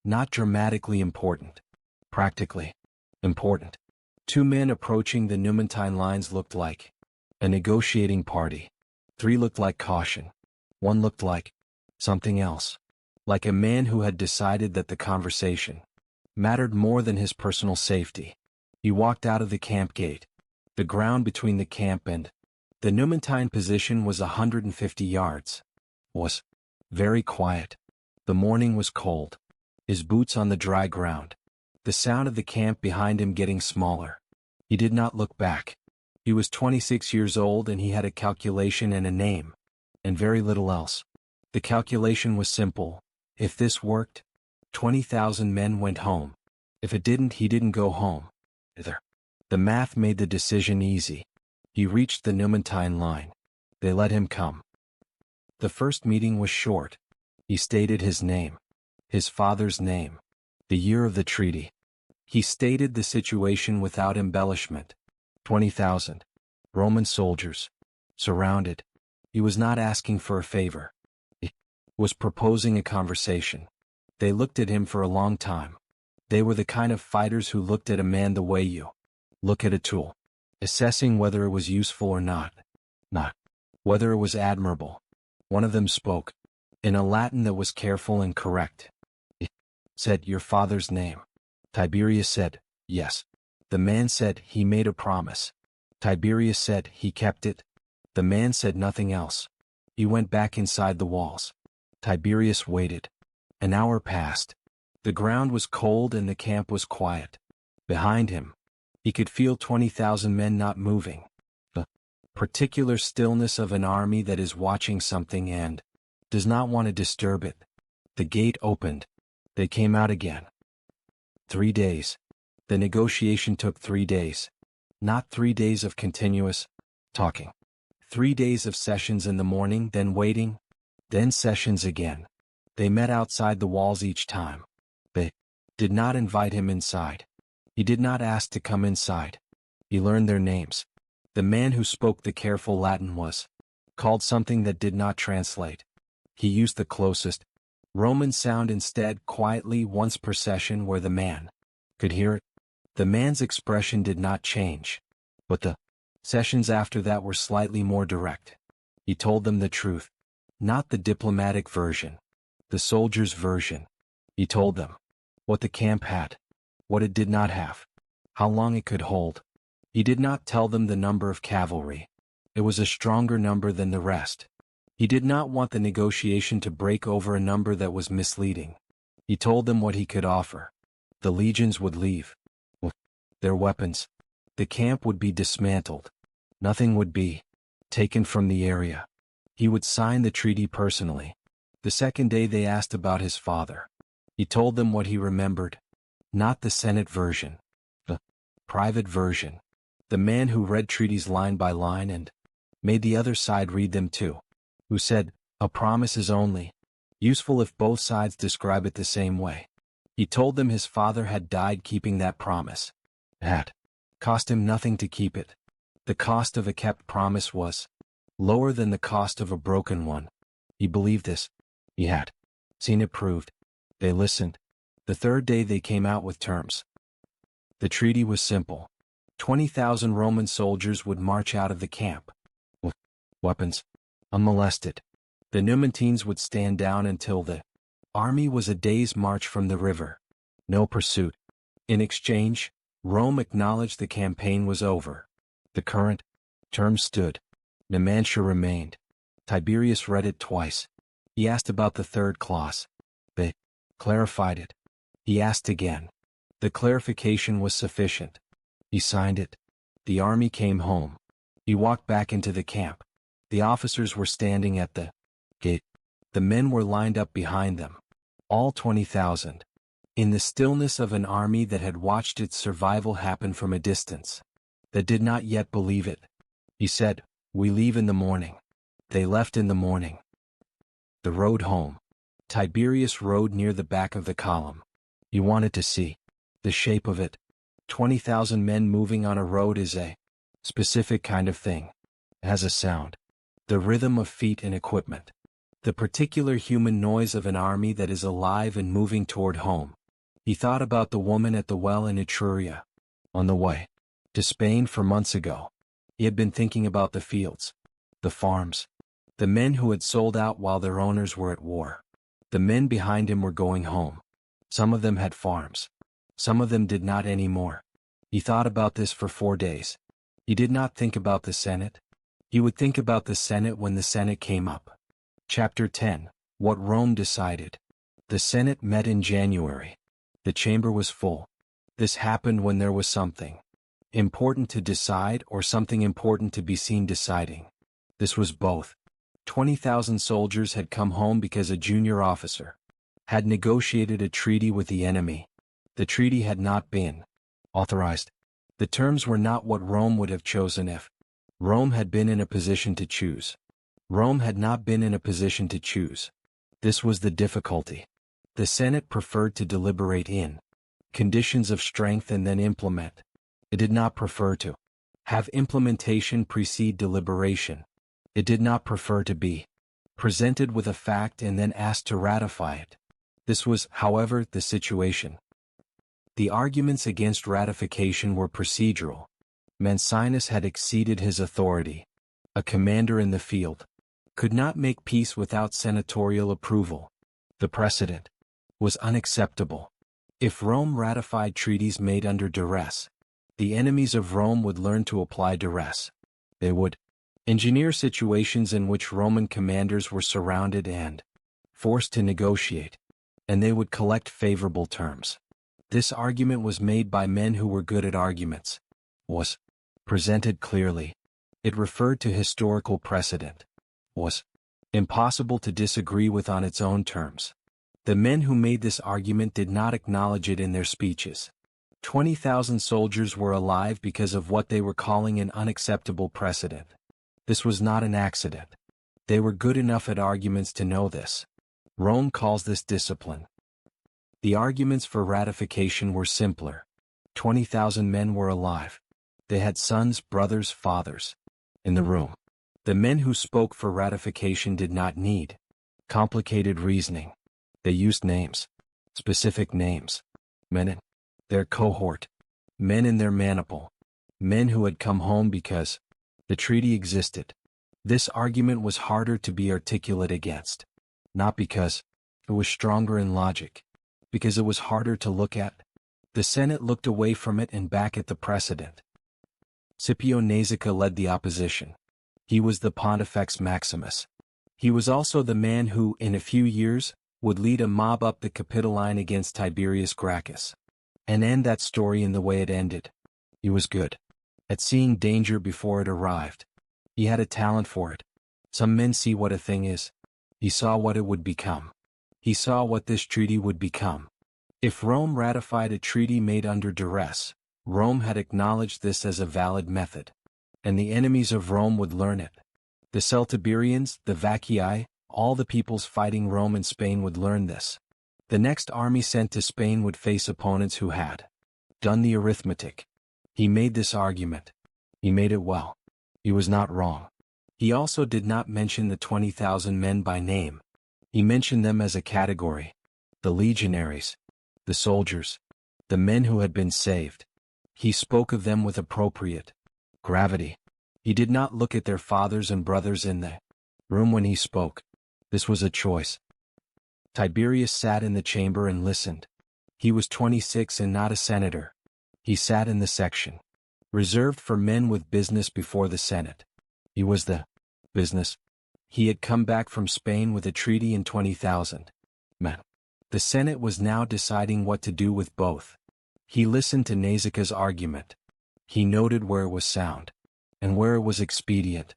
Not dramatically important. Practically important. 2 men approaching the Numantine lines looked like a negotiating party. 3 looked like caution. 1 looked like something else. Like a man who had decided that the conversation mattered more than his personal safety. He walked out of the camp gate. The ground between the camp and the Numantine position was 150 yards. Was very quiet. The morning was cold. His boots on the dry ground. The sound of the camp behind him getting smaller. He did not look back. He was 26 years old and he had a calculation and a name. And very little else. The calculation was simple. If this worked, 20,000 men went home. If it didn't, he didn't go home either. The math made the decision easy. He reached the Numantine line. They let him come. The first meeting was short. He stated his name. His father's name. The year of the treaty. He stated the situation without embellishment. 20,000 Roman soldiers. Surrounded. He was not asking for a favor. He was proposing a conversation. They looked at him for a long time. They were the kind of fighters who looked at a man the way you look at a tool, assessing whether it was useful or not whether it was admirable. One of them spoke in a Latin that was careful and correct. He said, your father's name. Tiberius said, yes. The man said, he made a promise. Tiberius said, he kept it. The man said nothing else. He went back inside the walls. Tiberius waited. An hour passed. The ground was cold and the camp was quiet. Behind him, he could feel 20,000 men not moving. The particular stillness of an army that is watching something and does not want to disturb it. The gate opened. They came out again. 3 days. The negotiation took 3 days. Not 3 days of continuous talking. 3 days of sessions in the morning, then waiting, then sessions again. They met outside the walls each time. They did not invite him inside. He did not ask to come inside. He learned their names. The man who spoke the careful Latin was called something that did not translate. He used the closest Roman sound instead, quietly once per session where the man could hear it. The man's expression did not change, but the sessions after that were slightly more direct. He told them the truth, not the diplomatic version, the soldier's version. He told them what the camp had, what it did not have, how long it could hold. He did not tell them the number of cavalry. It was a stronger number than the rest. He did not want the negotiation to break over a number that was misleading. He told them what he could offer. The legions would leave. Their weapons. The camp would be dismantled. Nothing would be taken from the area. He would sign the treaty personally. The second day they asked about his father. He told them what he remembered. Not the Senate version. The private version. The man who read treaties line by line and made the other side read them too. Who said, a promise is only useful if both sides describe it the same way. He told them his father had died keeping that promise. It had cost him nothing to keep it. The cost of a kept promise was lower than the cost of a broken one. He believed this. He had seen it proved. They listened. The third day they came out with terms. The treaty was simple. 20,000 Roman soldiers would march out of the camp with weapons, unmolested. The Numantines would stand down until the army was a day's march from the river. No pursuit. In exchange, Rome acknowledged the campaign was over. The current terms stood. Numantia remained. Tiberius read it twice. He asked about the third clause. They clarified it. He asked again. The clarification was sufficient. He signed it. The army came home. He walked back into the camp. The officers were standing at the gate. The men were lined up behind them. All 20,000. In the stillness of an army that had watched its survival happen from a distance. That did not yet believe it. He said, we leave in the morning. They left in the morning. The road home. Tiberius rode near the back of the column. He wanted to see the shape of it. 20,000 men moving on a road is a specific kind of thing. It has a sound. The rhythm of feet and equipment. The particular human noise of an army that is alive and moving toward home. He thought about the woman at the well in Etruria. On the way to Spain for months ago. He had been thinking about the fields, the farms, the men who had sold out while their owners were at war. The men behind him were going home. Some of them had farms. Some of them did not anymore. He thought about this for 4 days. He did not think about the Senate. He would think about the Senate when the Senate came up. Chapter 10. What Rome decided. The Senate met in January. The chamber was full. This happened when there was something important to decide or something important to be seen deciding. This was both. 20,000 soldiers had come home because a junior officer had negotiated a treaty with the enemy. The treaty had not been authorized. The terms were not what Rome would have chosen if Rome had been in a position to choose. Rome had not been in a position to choose. This was the difficulty. The Senate preferred to deliberate in conditions of strength and then implement. It did not prefer to have implementation precede deliberation. It did not prefer to be presented with a fact and then asked to ratify it. This was, however, the situation. The arguments against ratification were procedural. Mancinus had exceeded his authority. A commander in the field could not make peace without senatorial approval. The precedent was unacceptable. If Rome ratified treaties made under duress, the enemies of Rome would learn to apply duress. They would engineer situations in which Roman commanders were surrounded and forced to negotiate, and they would collect favorable terms. This argument was made by men who were good at arguments. Was presented clearly. It referred to historical precedent. Was impossible to disagree with on its own terms. The men who made this argument did not acknowledge it in their speeches. 20,000 soldiers were alive because of what they were calling an unacceptable precedent. This was not an accident. They were good enough at arguments to know this. Rome calls this discipline. The arguments for ratification were simpler. 20,000 men were alive. They had sons, brothers, fathers in the room. The men who spoke for ratification did not need complicated reasoning. They used names, specific names, men in their cohort, men in their maniple, men who had come home because the treaty existed. This argument was harder to be articulate against, not because it was stronger in logic, because it was harder to look at. The Senate looked away from it and back at the precedent. Scipio Aemilianus led the opposition. He was the Pontifex Maximus. He was also the man who, in a few years, would lead a mob up the Capitoline against Tiberius Gracchus, and end that story in the way it ended. He was good at seeing danger before it arrived. He had a talent for it. Some men see what a thing is. He saw what it would become. He saw what this treaty would become. If Rome ratified a treaty made under duress, Rome had acknowledged this as a valid method, and the enemies of Rome would learn it. The Celtiberians, the Vacii, all the peoples fighting Rome and Spain would learn this. The next army sent to Spain would face opponents who had done the arithmetic. He made this argument. He made it well. He was not wrong. He also did not mention the 20,000 men by name. He mentioned them as a category. The legionaries, the soldiers, the men who had been saved. He spoke of them with appropriate gravity. He did not look at their fathers and brothers in the room when he spoke. This was a choice. Tiberius sat in the chamber and listened. He was 26 and not a senator. He sat in the section reserved for men with business before the Senate. He was the business. He had come back from Spain with a treaty and 20,000 men. The Senate was now deciding what to do with both. He listened to Nazica's argument. He noted where it was sound and where it was expedient.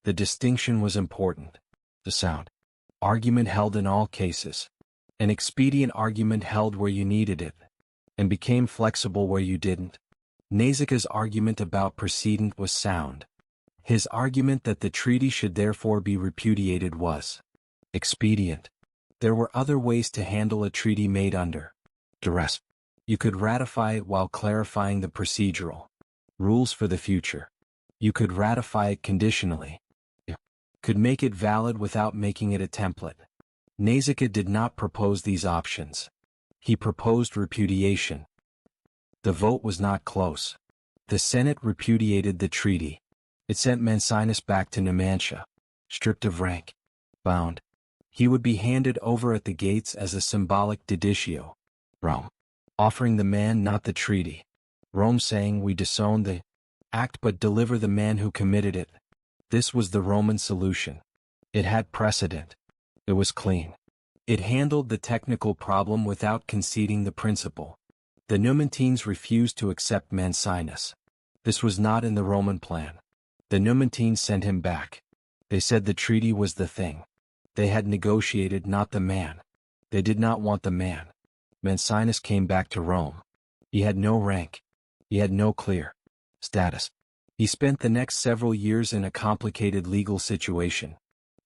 The distinction was important. The sound argument held in all cases. An expedient argument held where you needed it and became flexible where you didn't. Nazica's argument about precedent was sound. His argument that the treaty should therefore be repudiated was expedient. There were other ways to handle a treaty made under duress. You could ratify it while clarifying the procedural rules for the future. You could ratify it conditionally. You could make it valid without making it a template. Nazica did not propose these options. He proposed repudiation. The vote was not close. The Senate repudiated the treaty. It sent Mancinus back to Numantia, stripped of rank, bound. He would be handed over at the gates as a symbolic deditio. Rome offering the man, not the treaty. Rome saying, we disown the act but deliver the man who committed it. This was the Roman solution. It had precedent. It was clean. It handled the technical problem without conceding the principle. The Numantines refused to accept Mancinus. This was not in the Roman plan. The Numantines sent him back. They said the treaty was the thing. They had negotiated, not the man. They did not want the man. Mancinus came back to Rome. He had no rank. He had no clear status. He spent the next several years in a complicated legal situation.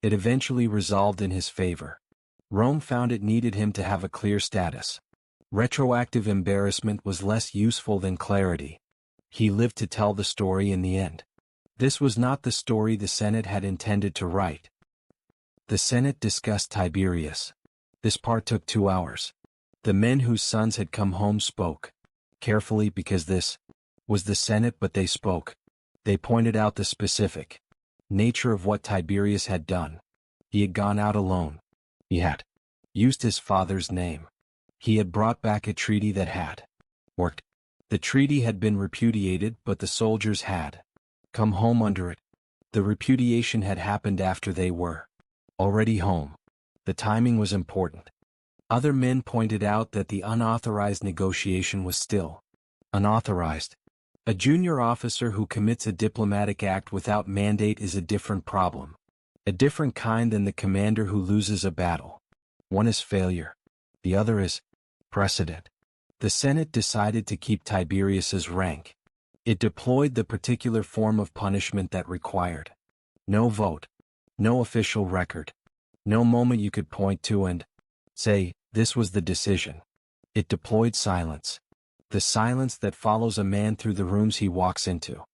It eventually resolved in his favor. Rome found it needed him to have a clear status. Retroactive embarrassment was less useful than clarity. He lived to tell the story in the end. This was not the story the Senate had intended to write. The Senate discussed Tiberius. This part took 2 hours. The men whose sons had come home spoke. Carefully, because this was the Senate, but they spoke. They pointed out the specific nature of what Tiberius had done. He had gone out alone. He had used his father's name. He had brought back a treaty that had worked. The treaty had been repudiated, but the soldiers had come home under it. The repudiation had happened after they were already home. The timing was important. Other men pointed out that the unauthorized negotiation was still unauthorized. A junior officer who commits a diplomatic act without mandate is a different problem. A different kind than the commander who loses a battle. One is failure. The other is precedent. The Senate decided to keep Tiberius's rank. It deployed the particular form of punishment that required no vote, no official record, no moment you could point to and say, this was the decision. It deployed silence. The silence that follows a man through the rooms he walks into.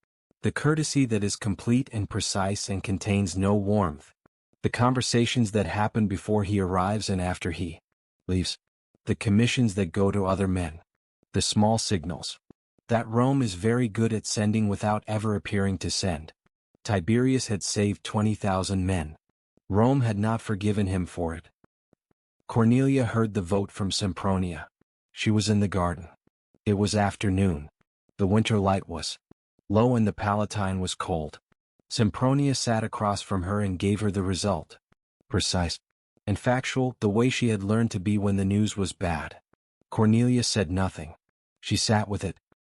The courtesy that is complete and precise and contains no warmth. The conversations that happen before he arrives and after he leaves. The commissions that go to other men. The small signals that Rome is very good at sending without ever appearing to send. Tiberius had saved 20,000 men. Rome had not forgiven him for it. Cornelia heard the vote from Sempronia. She was in the garden. It was afternoon. The winter light was low and the Palatine was cold. Sempronia sat across from her and gave her the result. Precise and factual, the way she had learned to be when the news was bad. Cornelia said nothing. She sat with it.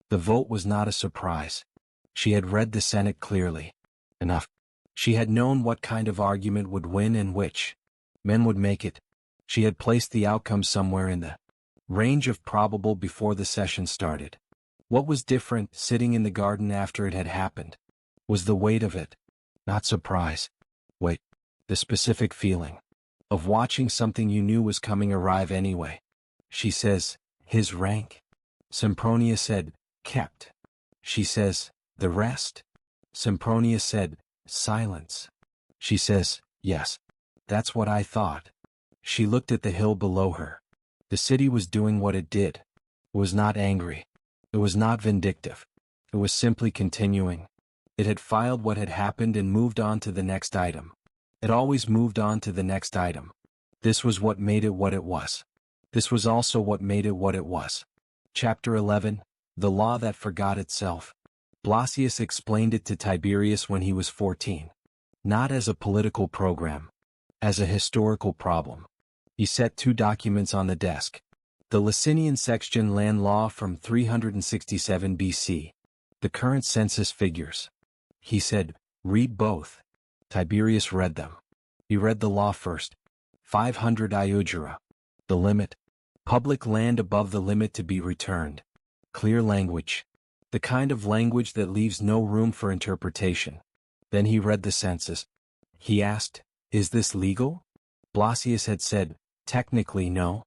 The vote was not a surprise. She had read the Senate clearly. Enough. She had known what kind of argument would win and which men would make it. She had placed the outcome somewhere in the range of probable before the session started. What was different, sitting in the garden after it had happened, was the weight of it. Not surprise. Wait. The specific feeling of watching something you knew was coming arrive anyway. She says, his rank. Sempronia said, kept. She says, the rest. Sempronia said, silence. She says, yes. That's what I thought. She looked at the hill below her. The city was doing what it did. It was not angry. It was not vindictive. It was simply continuing. It had filed what had happened and moved on to the next item. It always moved on to the next item. This was what made it what it was. This was also what made it what it was. Chapter 11, The Law That Forgot Itself. Blasius explained it to Tiberius when he was 14. Not as a political program. As a historical problem. He set 2 documents on the desk. The Licinian Sexton Land Law from 367 BC. The current census figures. He said, read both. Tiberius read them. He read the law first. 500 iugera. The limit. Public land above the limit to be returned. Clear language. The kind of language that leaves no room for interpretation. Then he read the census. He asked, is this legal? Blasius had said, technically no.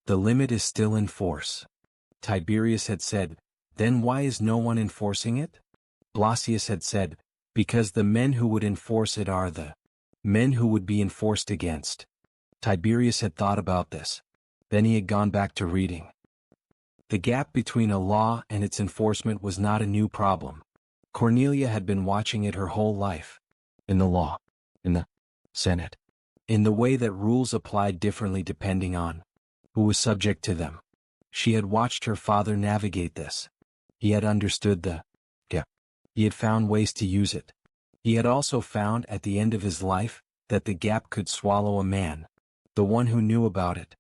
The limit is still in force. Tiberius had said, then why is no one enforcing it? Blasius had said, because the men who would enforce it are the men who would be enforced against. Tiberius had thought about this. Then he had gone back to reading. The gap between a law and its enforcement was not a new problem. Cornelia had been watching it her whole life. In the law. In the Senate. In the way that rules applied differently depending on who was subject to them. She had watched her father navigate this. He had understood the gap. He had found ways to use it. He had also found at the end of his life that the gap could swallow a man, the one who knew about it,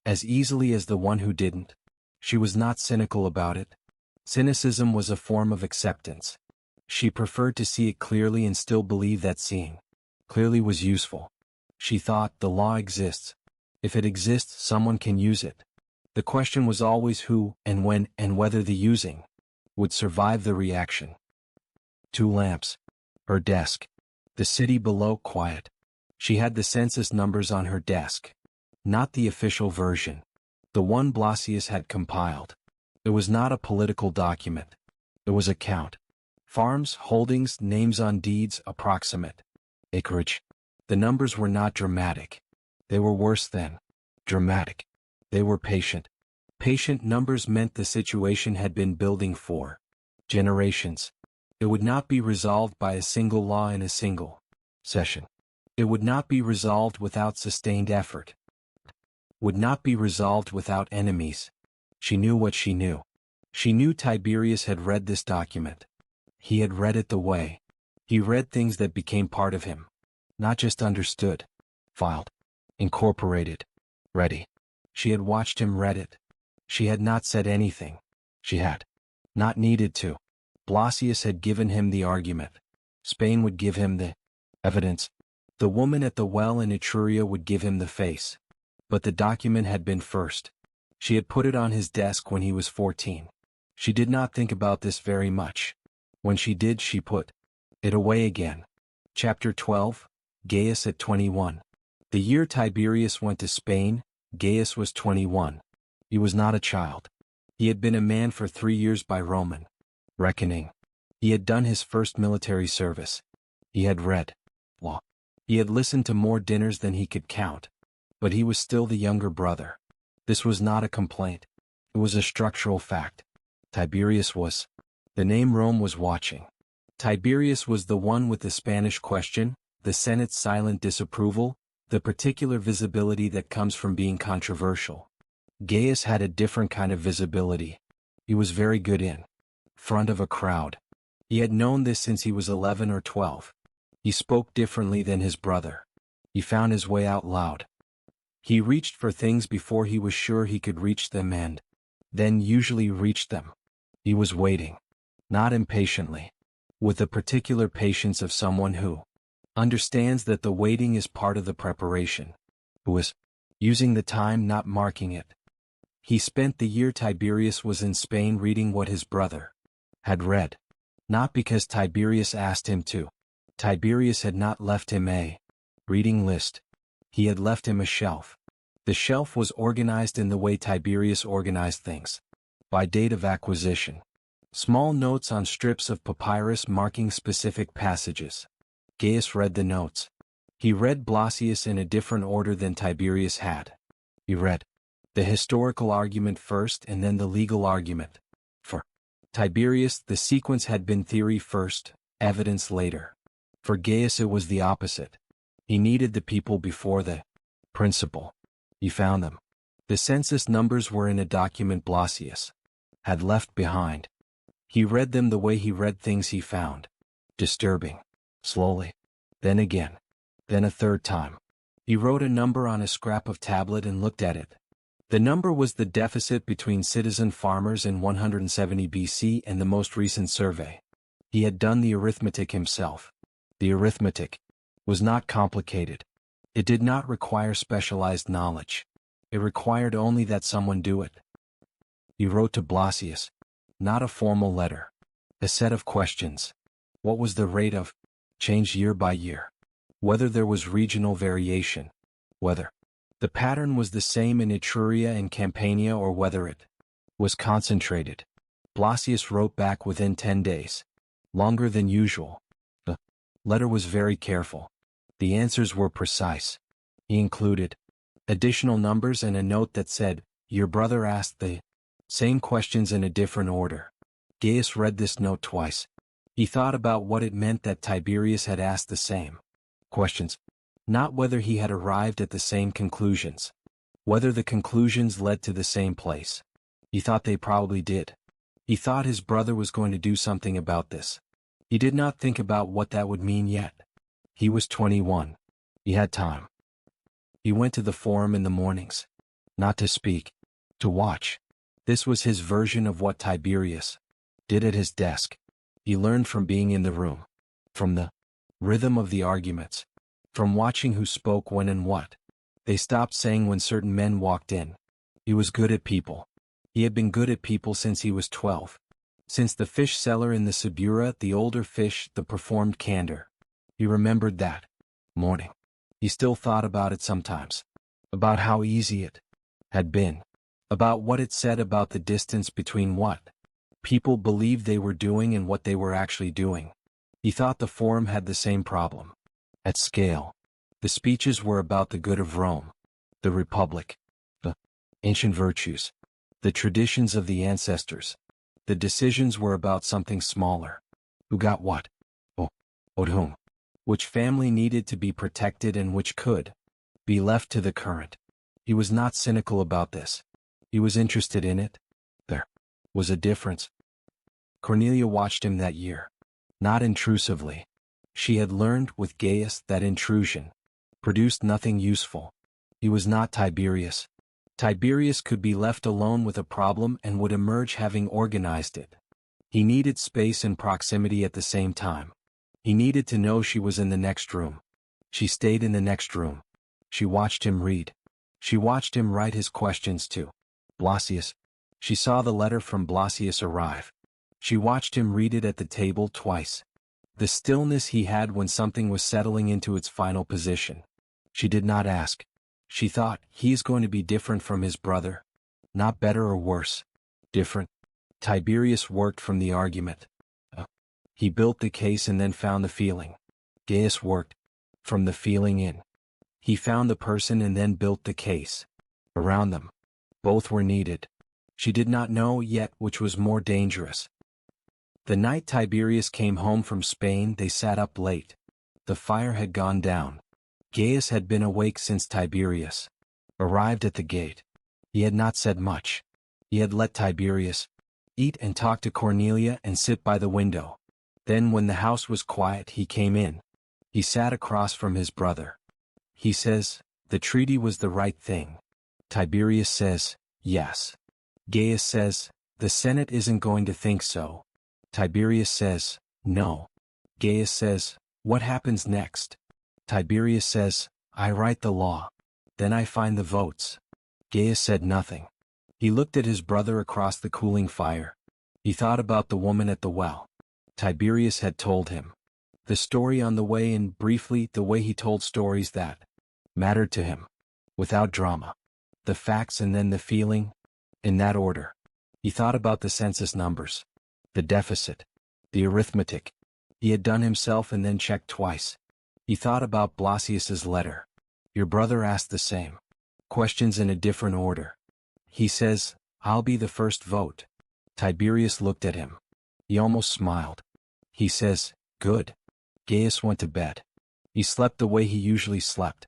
as easily as the one who didn't. She was not cynical about it. Cynicism was a form of acceptance. She preferred to see it clearly and still believe that seeing clearly was useful. She thought, the law exists. If it exists, someone can use it. The question was always who, and when, and whether the using would survive the reaction. 2 lamps. Her desk. The city below quiet. She had the census numbers on her desk. Not the official version. The one Blasius had compiled. It was not a political document. It was a count. Farms, holdings, names on deeds, approximate. Acreage. The numbers were not dramatic. They were worse than dramatic. They were patient. Patient numbers meant the situation had been building for generations. It would not be resolved by a single law in a single session. It would not be resolved without sustained effort. Would not be resolved without enemies. She knew what she knew. She knew Tiberius had read this document. He had read it the way. He read things that became part of him. Not just understood. Filed. Incorporated. Ready. She had watched him read it. She had not said anything. She had not needed to. Blasius had given him the argument. Spain would give him the evidence. The woman at the well in Etruria would give him the face. But the document had been first. She had put it on his desk when he was 14. She did not think about this very much. When she did, she put it away again. Chapter 12, Gaius at 21. The year Tiberius went to Spain, Gaius was 21. He was not a child. He had been a man for 3 years by Roman reckoning. He had done his first military service. He had read law. He had listened to more dinners than he could count. But he was still the younger brother. This was not a complaint. It was a structural fact. Tiberius was. The name Rome was watching. Tiberius was the one with the Spanish question, the Senate's silent disapproval, the particular visibility that comes from being controversial. Gaius had a different kind of visibility. He was very good in front of a crowd. He had known this since he was 11 or 12. He spoke differently than his brother. He found his way out loud. He reached for things before he was sure he could reach them and then usually reached them. He was waiting. Not impatiently. With the particular patience of someone who understands that the waiting is part of the preparation. Who is using the time, not marking it. He spent the year Tiberius was in Spain reading what his brother had read. Not because Tiberius asked him to. Tiberius had not left him a reading list. He had left him a shelf. The shelf was organized in the way Tiberius organized things. By date of acquisition. Small notes on strips of papyrus marking specific passages. Gaius read the notes. He read Blasius in a different order than Tiberius had. He read the historical argument first and then the legal argument. For Tiberius, the sequence had been theory first, evidence later. For Gaius it was the opposite. He needed the people before the principle. He found them. The census numbers were in a document Blasius had left behind. He read them the way he read things he found. Disturbing. Slowly. Then again. Then a third time. He wrote a number on a scrap of tablet and looked at it. The number was the deficit between citizen farmers in 170 BC and the most recent survey. He had done the arithmetic himself. The arithmetic was not complicated. It did not require specialized knowledge. It required only that someone do it. He wrote to Blasius. Not a formal letter. A set of questions. What was the rate of change year by year? Whether there was regional variation. Whether the pattern was the same in Etruria and Campania or whether it was concentrated. Blasius wrote back within 10 days. Longer than usual. The letter was very careful. The answers were precise. He included additional numbers and a note that said, "Your brother asked the same questions in a different order." Gaius read this note twice. He thought about what it meant that Tiberius had asked the same questions. Not whether he had arrived at the same conclusions. Whether the conclusions led to the same place. He thought they probably did. He thought his brother was going to do something about this. He did not think about what that would mean yet. He was 21. He had time. He went to the forum in the mornings. Not to speak. To watch. This was his version of what Tiberius did at his desk. He learned from being in the room. From the rhythm of the arguments. From watching who spoke when and what. They stopped saying when certain men walked in. He was good at people. He had been good at people since he was 12. Since the fish seller in the Subura, the older fish, the performed candor. He remembered that morning. He still thought about it sometimes. About how easy it had been. About what it said about the distance between what people believed they were doing and what they were actually doing. He thought the forum had the same problem. At scale. The speeches were about the good of Rome. The Republic. The ancient virtues. The traditions of the ancestors. The decisions were about something smaller. Who got what? Owed whom? Which family needed to be protected and which could be left to the current. He was not cynical about this. He was interested in it. There was a difference. Cornelia watched him that year. Not intrusively. She had learned with Gaius that intrusion produced nothing useful. He was not Tiberius. Tiberius could be left alone with a problem and would emerge having organized it. He needed space and proximity at the same time. He needed to know she was in the next room. She stayed in the next room. She watched him read. She watched him write his questions to Blasius. She saw the letter from Blasius arrive. She watched him read it at the table twice. The stillness he had when something was settling into its final position. She did not ask. She thought, he is going to be different from his brother. Not better or worse. Different. Tiberius worked from the argument. He built the case and then found the feeling. Gaius worked from the feeling in. He found the person and then built the case. Around them. Both were needed. She did not know yet which was more dangerous. The night Tiberius came home from Spain, they sat up late. The fire had gone down. Gaius had been awake since Tiberius arrived at the gate. He had not said much. He had let Tiberius eat and talk to Cornelia and sit by the window. Then when the house was quiet he came in. He sat across from his brother. He says, The treaty was the right thing. Tiberius says, yes. Gaius says, the Senate isn't going to think so. Tiberius says, no. Gaius says, what happens next? Tiberius says, I write the law. Then I find the votes. Gaius said nothing. He looked at his brother across the cooling fire. He thought about the woman at the well. Tiberius had told him the story on the way, and briefly the way he told stories that mattered to him, without drama. The facts and then the feeling, in that order. He thought about the census numbers, the deficit, the arithmetic. He had done himself and then checked twice. He thought about Blasius's letter. Your brother asked the same questions in a different order. He says, I'll be the first vote. Tiberius looked at him. He almost smiled. He says, good. Gaius went to bed. He slept the way he usually slept.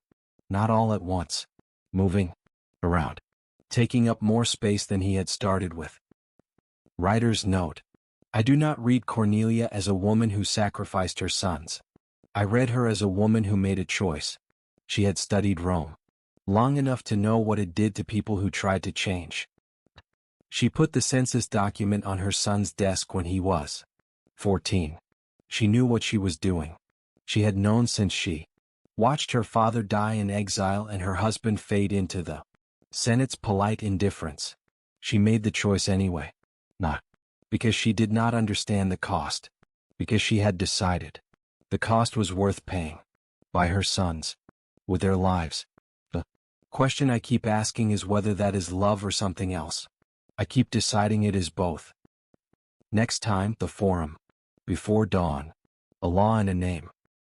Not all at once. Moving around. Taking up more space than he had started with. Writer's note. I do not read Cornelia as a woman who sacrificed her sons. I read her as a woman who made a choice. She had studied Rome long enough to know what it did to people who tried to change. She put the census document on her son's desk when he was 14. She knew what she was doing. She had known since she watched her father die in exile and her husband fade into the Senate's polite indifference. She made the choice anyway. Not because she did not understand the cost. Because she had decided the cost was worth paying. By her sons. With their lives. The question I keep asking is whether that is love or something else. I keep deciding it is both. Next time, the Forum. Before dawn. A law and a name.